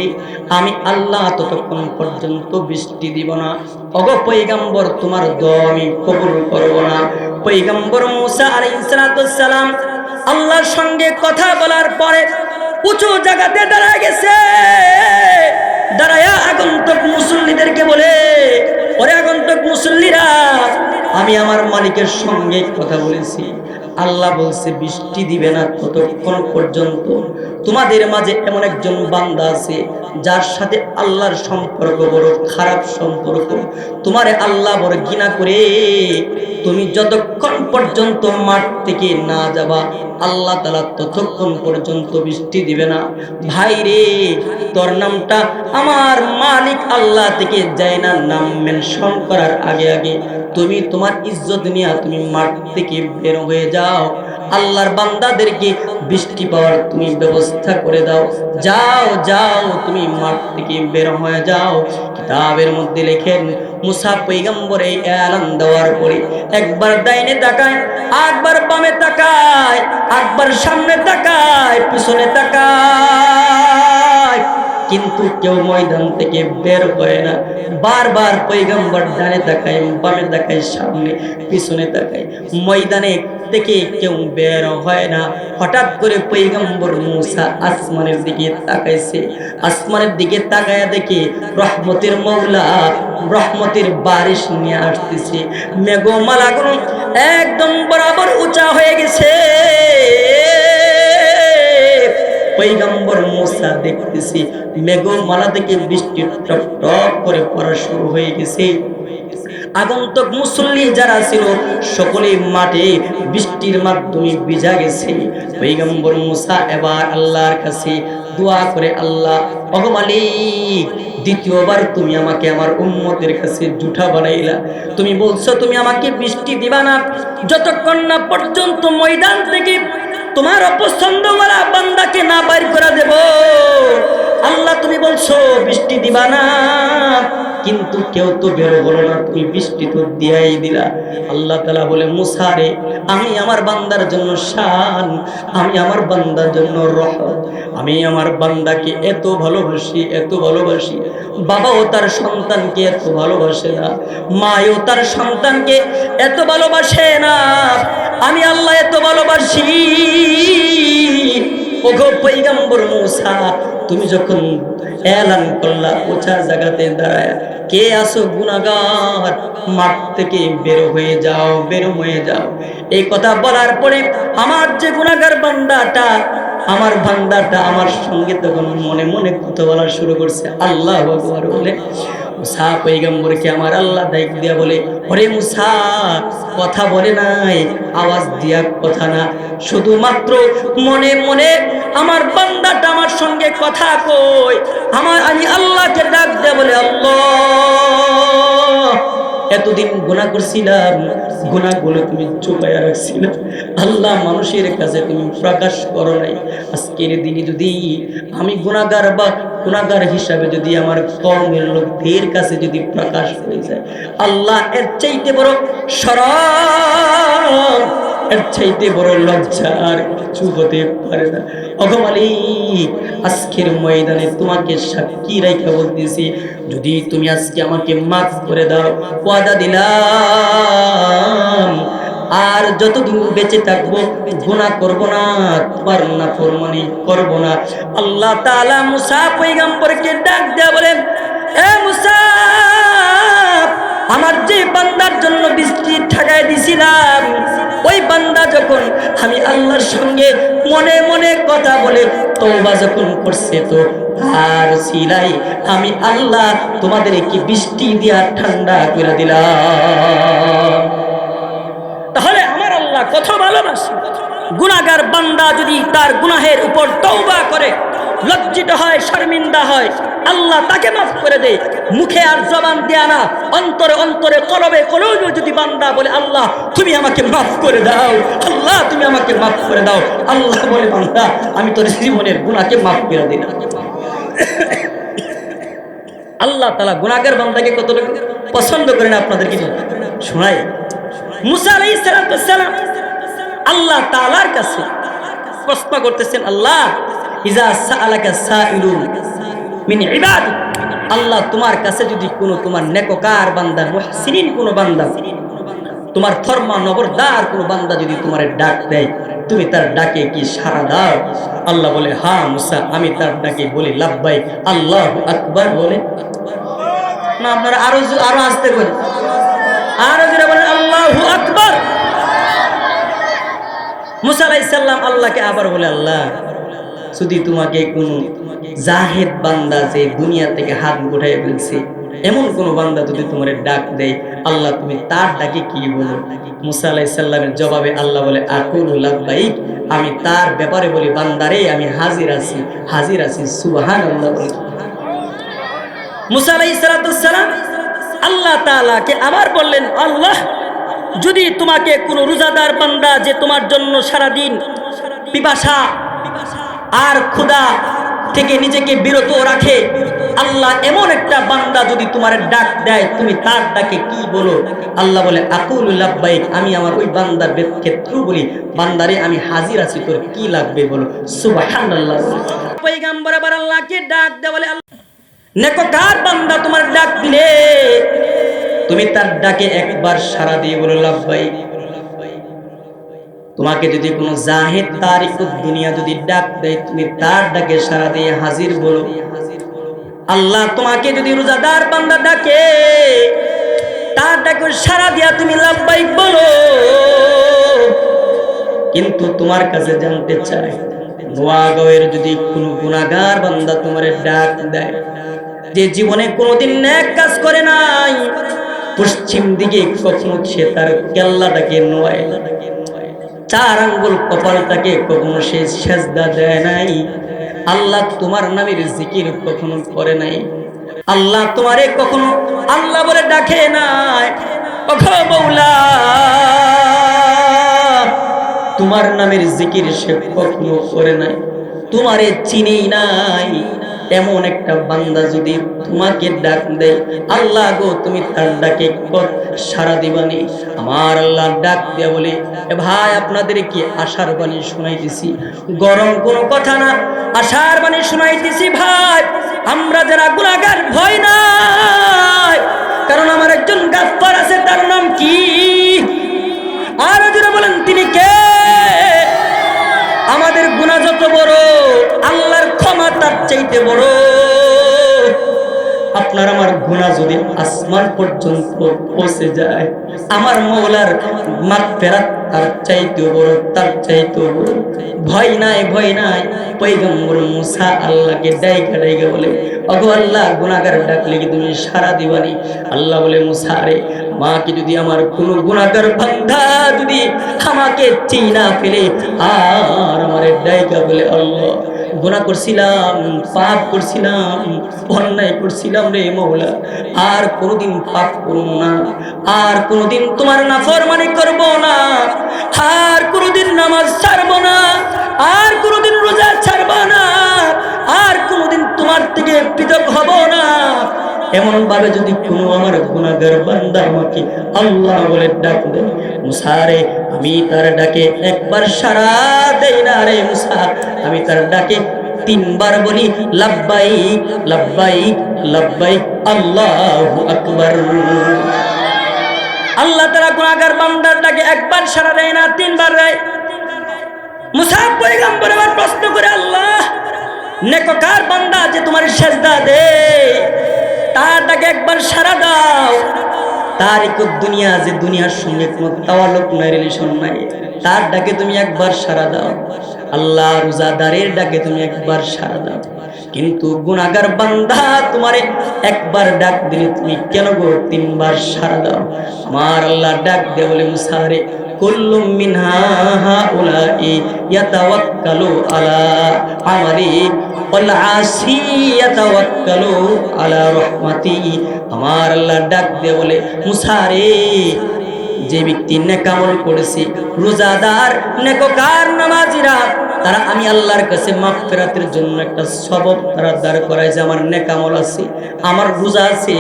আমি আল্লাহ ততক্ষণ পর্যন্ত বৃষ্টি দিব না। ওগো পয়গম্বর, তোমার দোয়া আমি কবুল করব না। পয়গম্বর মুসা আলাইহিস সালাম আল্লাহর সঙ্গে কথা বলার পরে উঁচু জায়গাতে দাঁড়ায় গেছে। দাঁড়ায়া আগন্তুক মুসল্লিদেরকে বলে, ওরে আগন্তুক মুসল্লিরা, আমি আমার মালিকের সঙ্গে কথা বলেছি। আল্লাহ বলছে বৃষ্টি দিবে না ততক্ষণ পর্যন্ত তোমাদের মাঝে এমন একজন বান্দা আছে যার সাথে আল্লাহর সম্পর্ক বড় খারাপ সম্পর্ক, তোমারে আল্লাহ বড় ঘৃণা করে। তুমি যতক্ষণ পর্যন্ত মাঠ থেকে না যাবা আল্লাহ তাআলা ততক্ষণ পর্যন্ত বৃষ্টি দিবে না। ভাই রে, তোর নামটা আমার মালিক আল্লাহ থেকে যায় না, নাম মেনশন করার আগে আগে তুমি তোমার ইজ্জত নিয়ে তুমি মাঠ থেকে বের হয়ে যাও। আল্লাহর বান্দাদেরকে বৃষ্টি পাওয়ার তুমি ব্যবস্থা করে দাও। যাও যাও, তুমি মাঠ থেকে বের হয়ে যাও। কিতাবের মধ্যে লেখেন মুসা পয়গম্বর এই এলান দেওয়ার পরে একবার ডাইনে তাকায়, একবার বামে তাকায়, একবার সামনে তাকায়, পিছনে তাকায়, কিন্তু কেউ ময়দান থেকে বের হয় না। বারবার পয়গম্বর ডানে তাকায়, বামে তাকায়, সামনে পিছনে তাকায়, ময়দানে থেকে কেউ বের হয় না। হঠাৎ করে পয়গম্বর মুসা আসমানের দিকে তাকাইছে। আসমানের দিকে তাকায়া দেখে রহমতের মওলা রহমতের বারিশ নিয়ে আসতেছে। মেঘমালাগুলো একদম বরাবর উঁচা হয়ে গেছে। পয়গম্বর মুসা দেখতেছি মেঘমালা থেকে বৃষ্টি টপ টপ করে পড়া শুরু হয়ে গেছে। আগন্তুক মুসল্লি যারা ছিল সকলেই মাঠে বৃষ্টির মাধ্যমে ভিজা গেছে। পয়গম্বর মুসা এবার আল্লাহর কাছে দোয়া করে, আল্লাহ ওগো মালিক, দ্বিতীয়বার তুমি আমাকে আমার উম্মতের কাছে জুঠা বানাইলা। তুমি বলছো তুমি আমাকে বৃষ্টি দিবা না যতক্ষণ না পর্যন্ত ময়দান থেকে তোমার অপছন্দওয়ালা বান্দাকে না বাইর করে দেব। আল্লাহ তুমি বলছো বৃষ্টি দিবা না, কিন্তু কেউ তো বের হলো না, তুমি বৃষ্টি তো দিয়াই দিলা। আল্লাহ তাআলা বলে, মুসা রে, আমি আমার বান্দার জন্য শান, আমি আমার বান্দার জন্য রহমত, আমি আমার বান্দাকে এত ভালোবাসি, এত ভালোবাসি। বাবাও তার সন্তানকে এত ভালোবাসে না, মাও তার সন্তানকে এত ভালোবাসে না, আমি আল্লাহ এত ভালোবাসি। ওগো পয়গম্বর মুসা, তুমি যখন এলান করলা উঁচা জায়গাতে দাঁড়ায়, কে আসো গুনাহগার, মাঠ থেকে বের হয়ে যাও, বের হয়ে যাও। এই কথা বলার পরে আমার যে গুনাহগার বান্দাটা, আমার বান্দাটা আমার সঙ্গে তখন মনে মনে কথা বলা শুরু করছে, আল্লাহু আকবার বলে। মুসা পয়গম্বরকে আমার আল্লাহ ডাক দিয়া বলে, ওরে মুসা, কথা বলে নাই, আওয়াজ দিয়া কথা না, শুধুমাত্র মনে মনে আমার বান্দাটা আমার সঙ্গে কথা কই। আমি আল্লাহকে ডাক দিয়া বলে, আল্লাহ, এতদিন গুনাহ করছিলাম, গুনাহগুলো তুমি চুপাইয়া রাখছিলা। আল্লাহ, মানুষের কাছে তুমি প্রকাশ করো নাই। আজকের দিনে যদি আমি গুনাহগার বা গুনাহগার হিসাবে যদি আমার কওমের লোকদের কাছে যদি প্রকাশ হয়ে যায়, আল্লাহ, এর চাইতে বড় শরম, এর চাইতে বড় লজ্জা আর কিছু হতে পারে না। ওগো মালিক, আজকের ময়দানে তোমাকে সাক্ষী রাইখা বলতেছি, যদি তুমি আজকে আমাকে মাফ করে দাও, ওয়াদা দিলাম আর যতদিন বেঁচে থাকবো গুনাহ করব না, তোমার নাফরমানি করব না। আল্লাহ তাআলা মুসা পয়গম্বরকে ডাক দেয়া বলেন, এ মুসা, আমার যে বান্দার জন্য বৃষ্টি ঠেকায় দিছিলাম, ওই বান্দা যখন আমি আল্লাহর সঙ্গে মনে মনে কথা বলে তওবা যখন করছে, তো আর সিলাই আমি আল্লাহ তোমাদের কি বৃষ্টি দিয়া ঠান্ডা করে দিলাম। তাহলে আমার আল্লাহ কত ভালোবাসে। গুনাহগার বান্দা যদি তার গুনাহের উপর তওবা করে, লজ্জিত হয়, শর্মিন্দা হয়, আল্লাহ তাকে মাফ করে দেয়। মুখে আর জবান দেয়া না, অন্তরে অন্তরে, কলবে কলবে যদি বান্দা বলে, আল্লাহ তুমি আমাকে মাফ করে দাও, আল্লাহ তুমি আমাকে মাফ করে দাও, আল্লাহ বলে, বান্দা আমি তোর জীবনের গুনাহকে মাফ করে দিলাম। আল্লাহ তাআলা গুনাহগার বান্দাকে কতটুকু পছন্দ করেন আপনাদের কি শোনাই। মুসা আলাইহিস সালাম আল্লাহ তাআলার কাছে প্রশ্ন করতেছেন, আল্লাহ, ইজা সাআলাকা সাইলুন মিন ইবাদি, আল্লাহ তোমার কাছে যদি কোনো তোমার নেককার বান্দা, মুহসিনিন কোনো বান্দা, তোমার ফরমা নবরদার কোনো বান্দা যদি তোমার ডাক দেয়, তুমি তার ডাকে কি সাড়া দাও? আল্লাহ বলে, হ্যাঁ মুসা, আমি তার ডাকে বলি লাব্বাইক, আল্লাহু আকবার বলে। না, আপনারা আরো আসতে করে আরো জোরে বলেন, আল্লাহু আকবার। মুসা আলাইহিস সালাম আল্লাহকে আবার বলে, আল্লাহ, যদি তোমাকে কোনো জাহেদ বান্দা যে দুনিয়া থেকে হাত উঠাই ফেলছে, এমন কোন বান্দা যদি তোমার ডাক দেয়, আল্লাহ তুমি তার ডাকে কি বলো? মুসা আলাইহিস সালামের জবাবে আল্লাহ বলে, আকুলু লাব্বাইক, আমি তার ব্যাপারে বলি, বান্দারে আমি হাজির আছি, হাজির আছি, সুবহানাল্লাহ বলে। মুসা আলাইহিস সালাম আল্লাহ তাআলাকে আবার বললেন, আল্লাহ, যদি তোমাকে কোনো রোজাদার বান্দা যে তোমার জন্য সারাদিন পিপাসা আর ক্ষুধা থেকে নিজেকে বিরত রাখে, আল্লাহ এমন একটা বান্দা যদি তোমার ডাক দেয়, তুমি তার ডাকে কি বলো? আল্লাহ বলে আকুলু লাব্বাইক, আমি আমার ওই বান্দার ক্ষেত্রে বলি, বান্দারে আমি হাজির আছি, তোর কি লাগবে বলো। সুবহানাল্লাহ। পয়গম্বর আবার আল্লাহকে ডাক দেয়, বলে নেককার বান্দা তোমার ডাক দিলে তুমি তার ডাকে একবার সাড়া দিয়ে বলো লাব্বাইক। তোমাকে যদি কোনো জাহিদ তারিকুদ দুনিয়া যদি ডাক দেয়, তুমি তার ডাকে সাড়া দিয়ে হাজির বলো। আল্লাহ তোমাকে যদি রোজাদার বান্দা ডাকে, তার ডাকে সাড়া দিয়া তুমি লাব্বাইক বলো। কিন্তু তোমার কাছে জানতে চাই, নোয়াগাঁওয়ের যদি কোনো গুনাহগার বান্দা তোমার ডাক দেয়, যে জীবনে কোনোদিন নেক কাজ করে নাই, পশ্চিম দিকে কখনো সে তার কেল্লাটাকে নোয়ায়, 4 আঙ্গুল কপালটাকে কখনো সে সেজদা দেয় নাই, আল্লাহ তোমার নামের জিকির কখনো করে নাই, আল্লাহ তোমারে কখনো আল্লাহ বলে ডাকে নাই, ওগো মওলা তোমার নামের জিকির সে কখনো করে নাই, তোমারে চিনেই নাই, এমন একটা বান্দা যদি তোমাকে ডাক দেয়, আল্লাহ গো তুমি তার ডাকে সাড়া দিবানি। আমার আল্লাহ ডাক দেয়া বলে, এ ভাই আপনাদেরকে আশার বাণী শোনাইতেছি, গরম কোনো কথা না, আশার বাণী শোনাইতেছি ভাই। আমরা যারা গুনাহগার ভয় নাই, কারণ আমার একজন গাফফার আছে, তার নাম কি? আর যারা বলেন তিনি কে? আমাদের গুনাহ যত বড়, আল্লাহর ক্ষমা তার চাইতে বড়। আপনার আমার গুনাহ যদি আসমান পর্যন্ত পৌঁছে যায়, আমার মওলার মাগফিরাত তার চাইতে বড়, তার চাইতে বড়। ভয় নাই, ভয় নাই। পয়গম্বর মুসা আল্লাহকে ডাইকা বলে, ওগো আল্লাহ গুনাহগার ডাকলে কি তুমি সাড়া দিবানি? আল্লাহ বলে, মুসা রে, আমাকে যদি আমার কোনো গুনাহগার বান্দা যদি আমাকে চিনা ফেলে আর আমারে ডাইকা বলে, আল্লাহ গুনাহ করছিলাম, পাপ করছিলাম, অন্যায় করছিলাম রে মওলা, আর কোনোদিন পাপ করব না, আর কোনোদিন তোমার নাফরমানি করব না, আর কোনোদিন নামাজ ছাড়ব না, আর কোনোদিন রোজা ছাড়ব না, আর কোনোদিন তোমার থেকে পৃথক হব না। এমন ভাবে যদি কোনো আমার গুনাহগার বান্দা আমাকে আল্লাহ বলে ডাক দেয়, মুসা রে, আমি তার ডাকে একবার সাড়া দেই না রে মুসা, আমি তার ডাকে 3 বার বলি লাব্বাইক লাব্বাইক লাব্বাইক আল্লাহু আকবার। আল্লাহ তাআলা গুনাহগার বান্দার ডাকে একবার সাড়া দেয় না, 3 বার দেয়। মুসা পয়গম্বর আবার প্রশ্ন করে, আল্লাহ নেককার বান্দা যে তোমার সেজদা দেয়, তার ডাকে একবার সাড়া দাও। তারিকুদ দুনিয়া, যে দুনিয়ার সঙ্গে কোনো তাওয়ালুক নাই, রিলেশন নাই, তার ডাকে তুমি একবার সাড়া দাও। আল্লাহ রোজাদারের ডাকে তুমি একবার সাড়া দাও। কিন্তু গুনাহগার বান্দা তোমারে একবার ডাক দিলে তুমি কেন গো 3 বার সাড়া দাও? আমার আল্লাহ ডাক দিয়ে বলে, মুসা রে, কুল্লুম মিনহা হাউলাই ইয়াতাওয়াক্কালু আলা আমালি ওয়াল আসি ইয়াতাওয়াক্কালু আলা রাহমাতি। আমার আল্লাহ ডাক দিয়ে বলে, মুসা রে, যে ব্যক্তি নেকামল করেছে, রোজাদার নেককার নামাজিরা, তারা আমি আল্লাহর কাছে মাগফিরাতের জন্য একটা সবব তারা দাঁড় করায়, যে আমার নেকামল আছে, আমার রোজা আছে,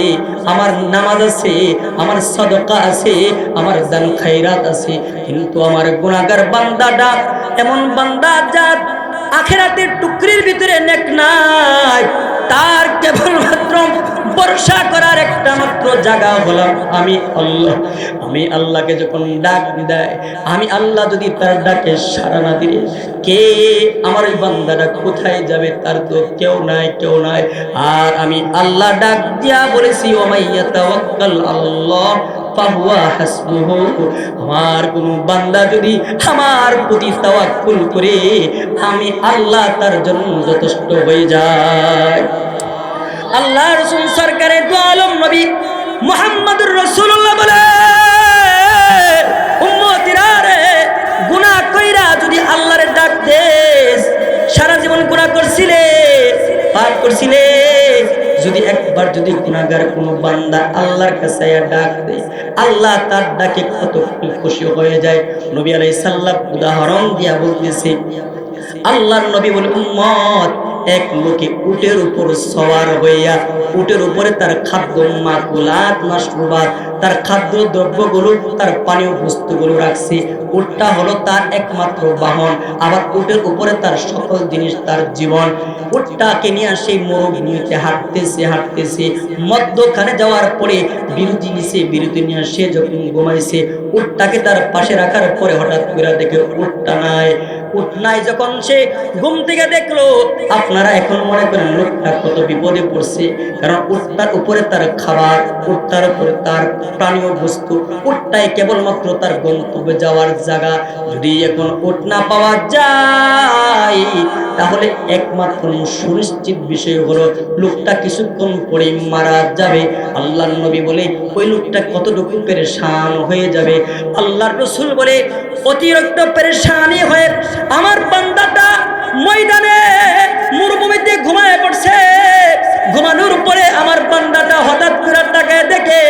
আমার নামাজ আছে, আমার সাদাকা আছে, আমার দান খায়রাত আছে, কিন্তু আমার গুনাহগার বান্দাটা এমন বান্দা যার আখিরাতের টুকরির ভিতরে নেক নাই, তার কেবলমাত্র ভরসা করার একটা মাত্র জায়গা হলাম আমি আল্লাহ। আমি আল্লাহকে যখন ডাক দেয়, আমি আল্লাহ যদি তার ডাকে সাড়া না দিলে, কে আমার ওই বান্দাটা কোথায় যাবে? তার তো কেউ নাই, কেউ নাই। আর আমি আল্লাহ ডাক দিয়া বলেছি, ওমাইয়া তাওয়াক্কাল আল্লাহ ফাহুয়া হাসবুহু। আমার কোন বান্দা যদি আমার প্রতি তাওয়াক্কুল করে, আমি আল্লাহ তার জন্য যথেষ্ট হয়ে যায়। আল্লাহ রাসূল সরকারে দু আলম নবী মুহাম্মদুর রাসূলুল্লাহ বলে, উম্মতিরা রে, গুনাহ কইরা যদি আল্লাহরে ডাক দেস, সারা জীবন গুনাহ করছিলে, পাপ করছিলে, যদি একবার যদি গুনাহগার কোনো বান্দা আল্লাহর কাছে ডাক দেয়, আল্লাহ তার ডাকে কত খুশি হয়ে যায়। নবী আলাইহিস সালাম উদাহরণ দিয়া বলতেছে, আল্লাহর নবী বলে, উম্মত, এক লোকে উটের উপর সওয়ার হইয়া উটের উপরে তার খাদ্য মাকুলাত মাশরুবাত, তার খাদ্য দ্রব্যগুলো, তার পানীয় বস্তুগুলো রাখছে। উটটা হলো তার একমাত্র বাহন, আবার উটের উপরে তার সকল জিনিস, তার জীবন। উটটাকে নিয়ে সেই মরুভূমিতে হাঁটতেছে মধ্যখানে যাওয়ার পরে বিরতি নিছে, বিরতি নিয়ে সে যখন ঘুমাইছে, উটটাকে তার পাশে রাখার পরে হঠাৎ করে দেখে উটটা নাই। উট নাই যখন সে ঘুম থেকে দেখলো, আপনারা এখন মনে করেন লোকটা কত বিপদে পড়ছে, কারণ উটটার উপরে তার খাবার, উটটার উপরে তার প্রাণীয় বস্তু, উটটাই কেবলমাত্র তার গন্তব্যে যাওয়ার জায়গা। যদি এখন উট না পাওয়া যায়, তাহলে একমাত্র সুনিশ্চিত বিষয় হলো লোকটা কিছুক্ষণ পরে মারা যাবে। আল্লাহর নবী বলে, ওই লোকটা কতটুকু পেরেশান হয়ে যাবে। আল্লাহর রাসূল বলে, অতিরিক্ত পেরেশানি হয়ে আমার বান্দাটা ময়দানে মরুভূমিতে ঘুমায় পড়ছে। ঘুমানোর পরে আমার বান্দাটা হঠাৎ করে তাকায় দেখে,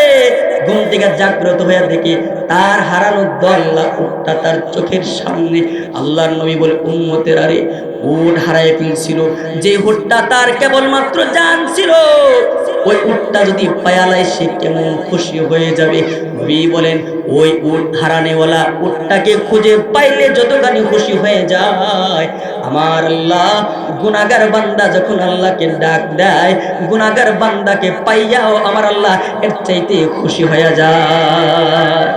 ঘুম থেকে জাগ্রত হয়ে দেখে তার হারানো দল্লা উটটা তার চোখের সামনে। আল্লাহর নবী বলে, উম্মতের আরে উট হারায় ফেলছিল, যে উটটা তার কেবলমাত্র জান ছিল, ওই উটটা যদি পায়ালায় সে কেমন খুশি হয়ে যাবে। নবী বলেন, ওই উট হারানেওয়ালা উটটাকে খুঁজে পাইলে যতখানি খুশি হয়ে যায়, আমার আল্লাহ গুনাহগার বান্দা যখন আল্লাহকে ডাক দেয়, গুনাহগার বান্দাকে পাইয়াও আমার আল্লাহ এর চাইতে খুশি হয়ে যায়।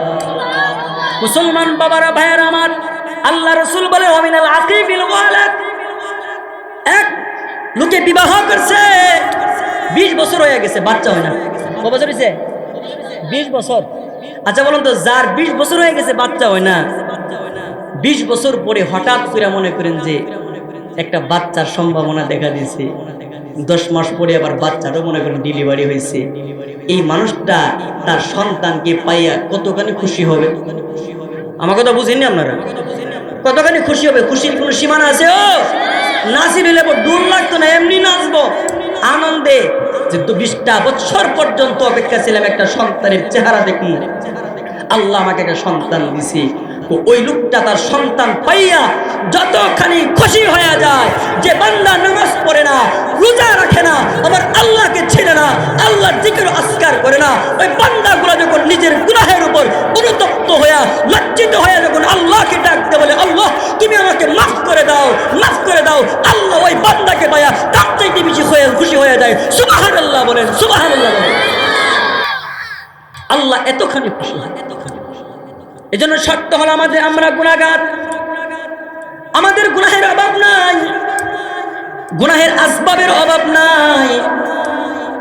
মুসলমান বাবারা, ভাইয়েরা আমার, আল্লাহ রাসূল বলে, ওয়ামিনাল আকিবিল ওয়ালাদ, এক লোকে বিবাহ করছে, 20 বছর হয়ে গেছে, বাচ্চা হয় না। কত বছর হয়েছে? 20 বছর। আচ্ছা বলুন তো, যার 20 বছর হয়ে গেছে বাচ্চা হয় না, 20 বছর পরে হঠাৎ করে মনে করেন যে একটা বাচ্চার সম্ভাবনা দেখা দিয়েছে, 10 মাস পরে আবার বাচ্চারও মনে করেন ডেলিভারি হয়েছে, এই মানুষটা তার সন্তানকে পাইয়া কতখানি খুশি হবে? আমার কথা বুঝেননি আপনারা? কতখানি খুশি হবে? খুশির কোনো সীমানা আছে? ও নাচি দিলে ডুল লাগতো না, এমনি নাচবো আনন্দে। যে 20টা বছর পর্যন্ত অপেক্ষা ছিলাম একটা সন্তানের চেহারা দেখুন, আল্লাহ আমাকে একটা সন্তান দিছে। ওই লোকটা তার সন্তান পাইয়া যতখানি খুশি হয়ে যায়, যে বান্দা নামাজ পড়ে না, রোজা রাখে না, আবার আল্লাহকে ছেড়ে না, আল্লাহর জিকির আজকার করে না, ওই বান্দাগুলো যখন নিজের গুনাহের উপর অনুতপ্ত হয়ে লজ্জিত হয়ে যখন আল্লাহকে ডাকতে বলে, আল্লাহ তুমি আমাকে মাফ করে দাও, মাফ করে দাও, আল্লাহ ওই বান্দাকে পাইয়া তার চাইতে বেশি খুশি হয়ে যায়। সুবহানাল্লাহ বলেন, সুবহানাল্লাহ বলেন। আল্লাহ এতখানি খুশি হয়, এতখানি। এজন্য শর্ত হলো আমরা গুনাহগার, আমাদের গুনাহের অভাব নাই, গুনাহের আসবাবের অভাব নাই,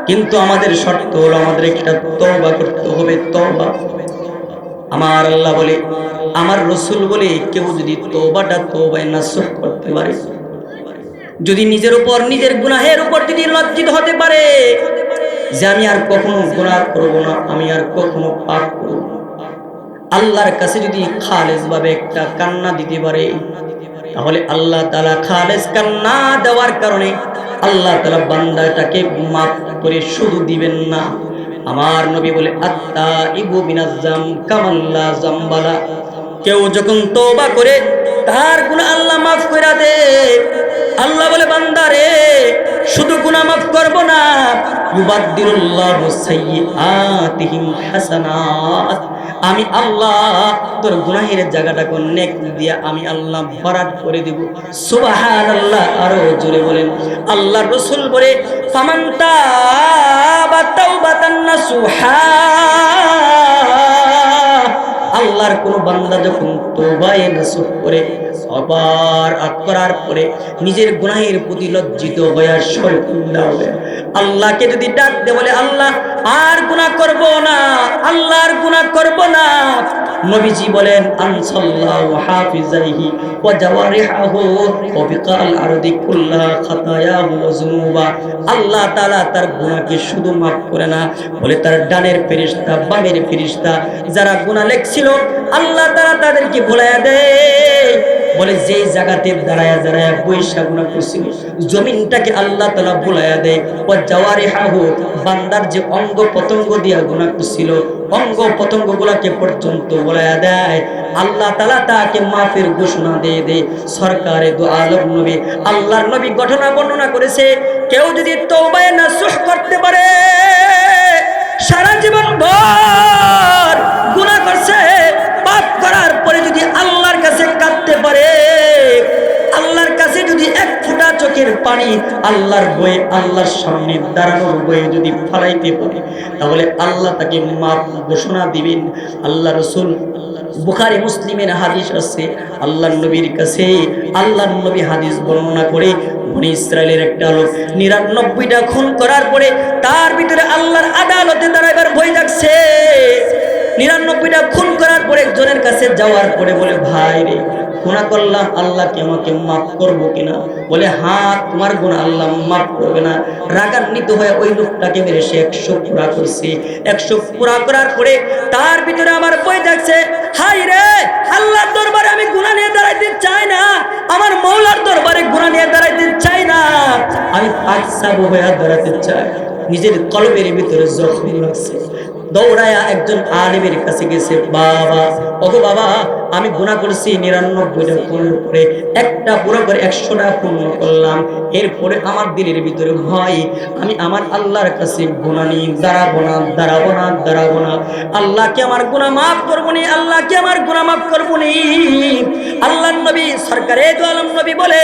কিন্তু আমাদের শর্ত হলো আমাদের একটা তওবা করতে হবে, তওবা। আমার আল্লাহ বলে, আমার রাসূল বলে, কেউ যদি তওবায় নাসুহ করতে পারে, যদি নিজের উপর, নিজের গুনাহের উপর যদি লজ্জিত হতে পারে যে আমি আর কখনো গুনাহ করব না, আমি আর কখনো পাপ করব না, আল্লাহর কাছে যদি খালেস ভাবে একটা কান্না দিতে পারে, তাহলে আল্লাহ তাআলা খালেস কান্না দেওয়ার কারণে আল্লাহ তাআলা বান্দাটাকে মাফ করে শুধু দিবেন না। আমার নবী বলে, আত্তাইবু মিনাজ যাম কামাল্লা যামবালা, কেউ যখন তওবা করে তার গুনাহ আল্লাহ মাফ করে দে। আল্লাহ বলে, বান্দারে শুধু গুনাহ মাফ করব না, ইউবাদদিলুল্লাহু সাইয়্যাতিহিম হাসানাত, আমি আল্লাহ তোর গুনাহের জায়গাটাকে নেক দিয়া আমি আল্লাহ ভরাট করে দেব। সুবহানাল্লাহ। আরো জোরে বলেন। আল্লাহর রাসূল বলে, ফামান তাবা তাওবাতান নাসুহা, আল্লাহর কোন বান্দা যখন তওবায়ে নাসুহ করে, আবার করার পরে নিজের গুনাহের প্রতি লজ্জিত হয়ে শরমিন্দা হবে, আল্লাহকে যদি ডাক দে বলে, আল্লাহ আর গুনাহ করব না, আল্লাহর গুনাহ করব না, নবীজি বলেন, আনসাল্লাহু হাফিজাইহি ওয়া জাওয়ারিহু ওয়া বিকাল আরদি কুল্লাহা খাতায়াহু ওয়া যুনুবা, আল্লাহ তাআলা তার গুনাহকে শুধু মাফ করে না, বলে তার ডানের ফেরেশতা, বামের ফেরেশতা যারা গুনাহ লেখছিল, আল্লাহ তাআলা তাদেরকে ভুলাইয়া দেয়। বলে যেই জায়গাতে দাঁড়ায়া দাঁড়ায়া বৈশা গুনাহ করছিল জমিনটাকে আল্লাহ তাআলা বুলায়া দেয়। ও জাওয়ারিহাহু বান্দার যে অঙ্গ পতঙ্গ দিয়া গুনাহ করছিল অঙ্গ পতঙ্গ গুলাকে পর্যন্ত বুলায়া দেয়। আল্লাহ তাআলা তাকে মাফের ঘোষণা দিয়ে দেয়। সরকারে দু আলম নবী আল্লাহর নবী ঘটনা বর্ণনা করেছে, কেউ যদি তওবায়ে নাসুহ করতে পারে, সারা জীবন ভর গুনাহ করছে, পাপ করার পরে যদি আল্লাহর কাছে কাঁদতে পারে, আল্লাহর কাছে যদি এক ফোঁটা চোখের পানি আল্লাহর বয়ে আল্লাহর সামনে দাঁড়ানোর বয়ে যদি ফালাইতে পারে, তাহলে আল্লাহ তাকে মাফ ঘোষণা দিবেন। আল্লাহ রাসূল বুখারী মুসলিমের হাদিস আছে, আল্লাহর নবীর কাছে আল্লাহর নবী হাদিস বর্ণনা করে বনি ইসরায়েলের একটা লোক ৯৯টা খুন করার পরে তার ভিতরে আল্লাহর আদালতে দাঁড়াবার ভয় লাগছে। ৯৯টা খুন করার পরে একজনের কাছে যাওয়ার পরে বলে, ভাই রে গুনাহ করলাম, আল্লাহ কি আমাকে মাফ করবো কিনা? বলে হ্যাঁ, তোমার গুনাহ আল্লাহ মাফ করবে না। রাগান্বিত হয়ে ওই লোকটাকে মেরে সে ১০০ পুরা করছে। ১০০ পুরা করার পরে তার ভিতরে আমার ভয় জাগছে, হাই রে আল্লাহর দরবারে আমি গুনাহ নিয়ে দাঁড়াইতে চাই না, আমার মওলার দরবারে গুনাহ নিয়ে দাঁড়াইতে চাই না, আমি পাকসাবু হয়ে দাঁড়াতে চাই। নিজের কলবের ভিতরে জখম লাগছে। দৌড়ায়া একজন আলেমের কাছে গেছে, বাবা ওগো বাবা আমি গুনাহ করছি ৯৯টা খুন করে, একটা পুরো করে ১০০টা খুন করলাম, এরপরে আমার দিলের ভিতরে ভয়, আমি আমার আল্লাহর কাছে গুনাহ নিয়ে দাঁড়াবো না। আল্লাহ কি আমার গুনাহ মাফ করবো নি? আল্লাহ কি আমার গুনাহ মাফ করবো নি? আল্লাহর নবী সরকারে দু আলম নবী বলে,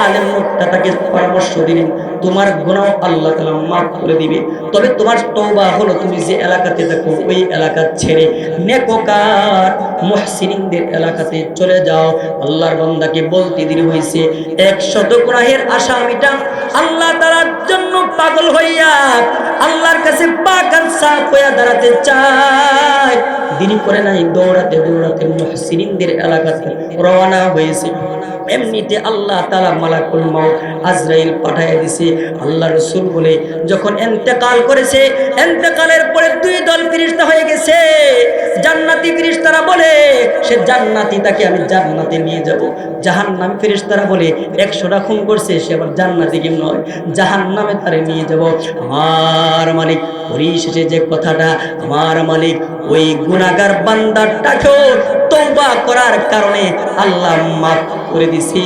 আলেম লোকটা তাকে পরামর্শ দিলেন, তোমার গুনাহ আল্লাহ তাআলা মাফ করে দিবে, তবে তোমার তওবা হলো তুমি যে এলাকাতে থাকো ওই এলাকা ছেড়ে নেককার মুহসিনদের এলাকাতে চলে যাও। আল্লাহর বান্দাকে বলতে দেরি হয়েছে, ১০০ গুনাহের আসামিটা আল্লাহ তাআলার জন্য পাগল হইয়া আল্লাহর কাছে পাক আর সাফ হইয়া দাঁড়াতে চায়। দেরি করে নাই, দৌড়াতে মুহসিনদের এলাকাতে রওনা হয়েছে। এমনিতে আল্লাহ তাআলা মালাকুল মউত আজরাইল পাঠিয়ে দিয়েছে। আল্লাহ রাসূল বলে যখন ইন্তেকাল করেছে, ইন্তেকালের পরে ২ দল ফেরেশতা হয়ে গেছে। জান্নাতি ফেরেশতারা বলে সে জান্নাতি, তাকে আমি জান্নাতে নিয়ে যাব। জাহান্নামী ফেরেশতারা বলে ১০০টা খুন করছে, সে আবার জান্নাতে কেমন হয়, জাহান্নামে তারে নিয়ে যাব। আমার মালিক পরিশেষে যে কথাটা, আমার মালিক ওই গুনাহগার বান্দাটাকেও তওবা করার কারণে আল্লাহ মাফ করে দিছি।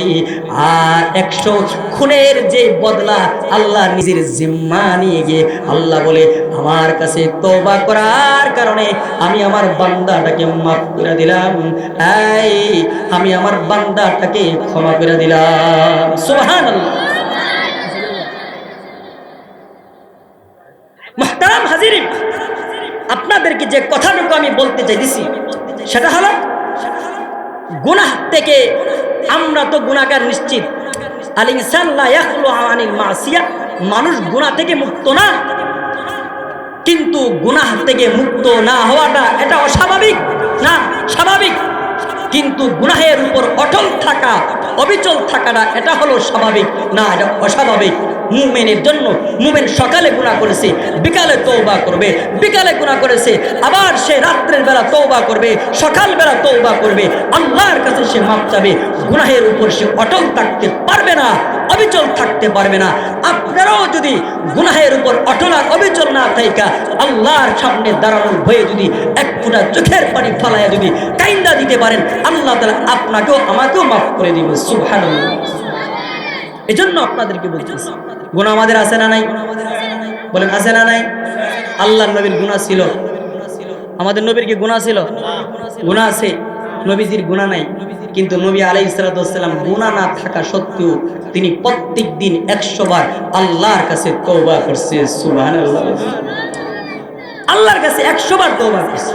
আর ১০০ খুনের যে বদলা আল্লাহ নিজের জিম্মা নিয়ে গিয়ে আল্লাহ বলে, আমার কাছে তওবা করার কারণে আমি আমার বান্দাটাকে মাফ করে দিলাম, এই আমি আমার বান্দাটাকে ক্ষমা করে দিলাম। সুবহানাল্লাহ। মুহতারাম হাজিরিন, আপনাদেরকে যে কথাটুকু আমি বলতে চাইছি সেটা হলো, গুনাহ থেকে আমরা তো গুনাহগার নিশ্চিত। আল ইনসান লা ইয়াখলু আনিল মাসিয়া, মানুষ গুনাহ থেকে মুক্ত না, কিন্তু গুনাহ থেকে মুক্ত না হওয়াটা এটা অস্বাভাবিক না, স্বাভাবিক। কিন্তু গুনাহের উপর অটল থাকা, অবিচল থাকাটা এটা হলো স্বাভাবিক না, এটা অস্বাভাবিক। মুমিনের জন্য, মুমিন সকালে গুনাহ করেছে বিকালে তওবা করবে, বিকালে গুনাহ করেছে আবার সে রাত্রের বেলা তওবা করবে, সকাল বেলা তওবা করবে, আল্লাহর কাছে সে মাফ চাবে। গুনাহের উপর সে অটল থাকতে পারবে না, অবিচল থাকতে পারবে না। আপনারাও যদি গুনাহের উপর অটল আর অবিচল না থাইকা আল্লাহর সামনে দাঁড়ানোর ভয়ে যদি এক ফোঁটা চোখের পানি ফালাইয়া যদি কাইন্দা দিতে পারেন, আল্লাহ তাআলা আপনাকেও আমাকেও মাফ করে দিবেন। সুবহানাল্লাহ। এজন্য আপনাদেরকে বলতেছি, গুনাহ আমাদের আছে না নাই? বলেন আছে না নাই? আল্লাহর নবীর গুনাহ ছিল, আমাদের নবীর কি গুনাহ ছিল? গুনাহ আছে, নবীজির গুনাহ নাই। কিন্তু নবী আলাইহিস সালাতু ওয়াস সালাম গুনাহ না থাকা সত্ত্বেও তিনি প্রত্যেক দিন ১০০ বার আল্লাহর কাছে তওবা করছে। সুবহানাল্লাহ। আল্লাহর কাছে ১০০ বার তওবা করছে।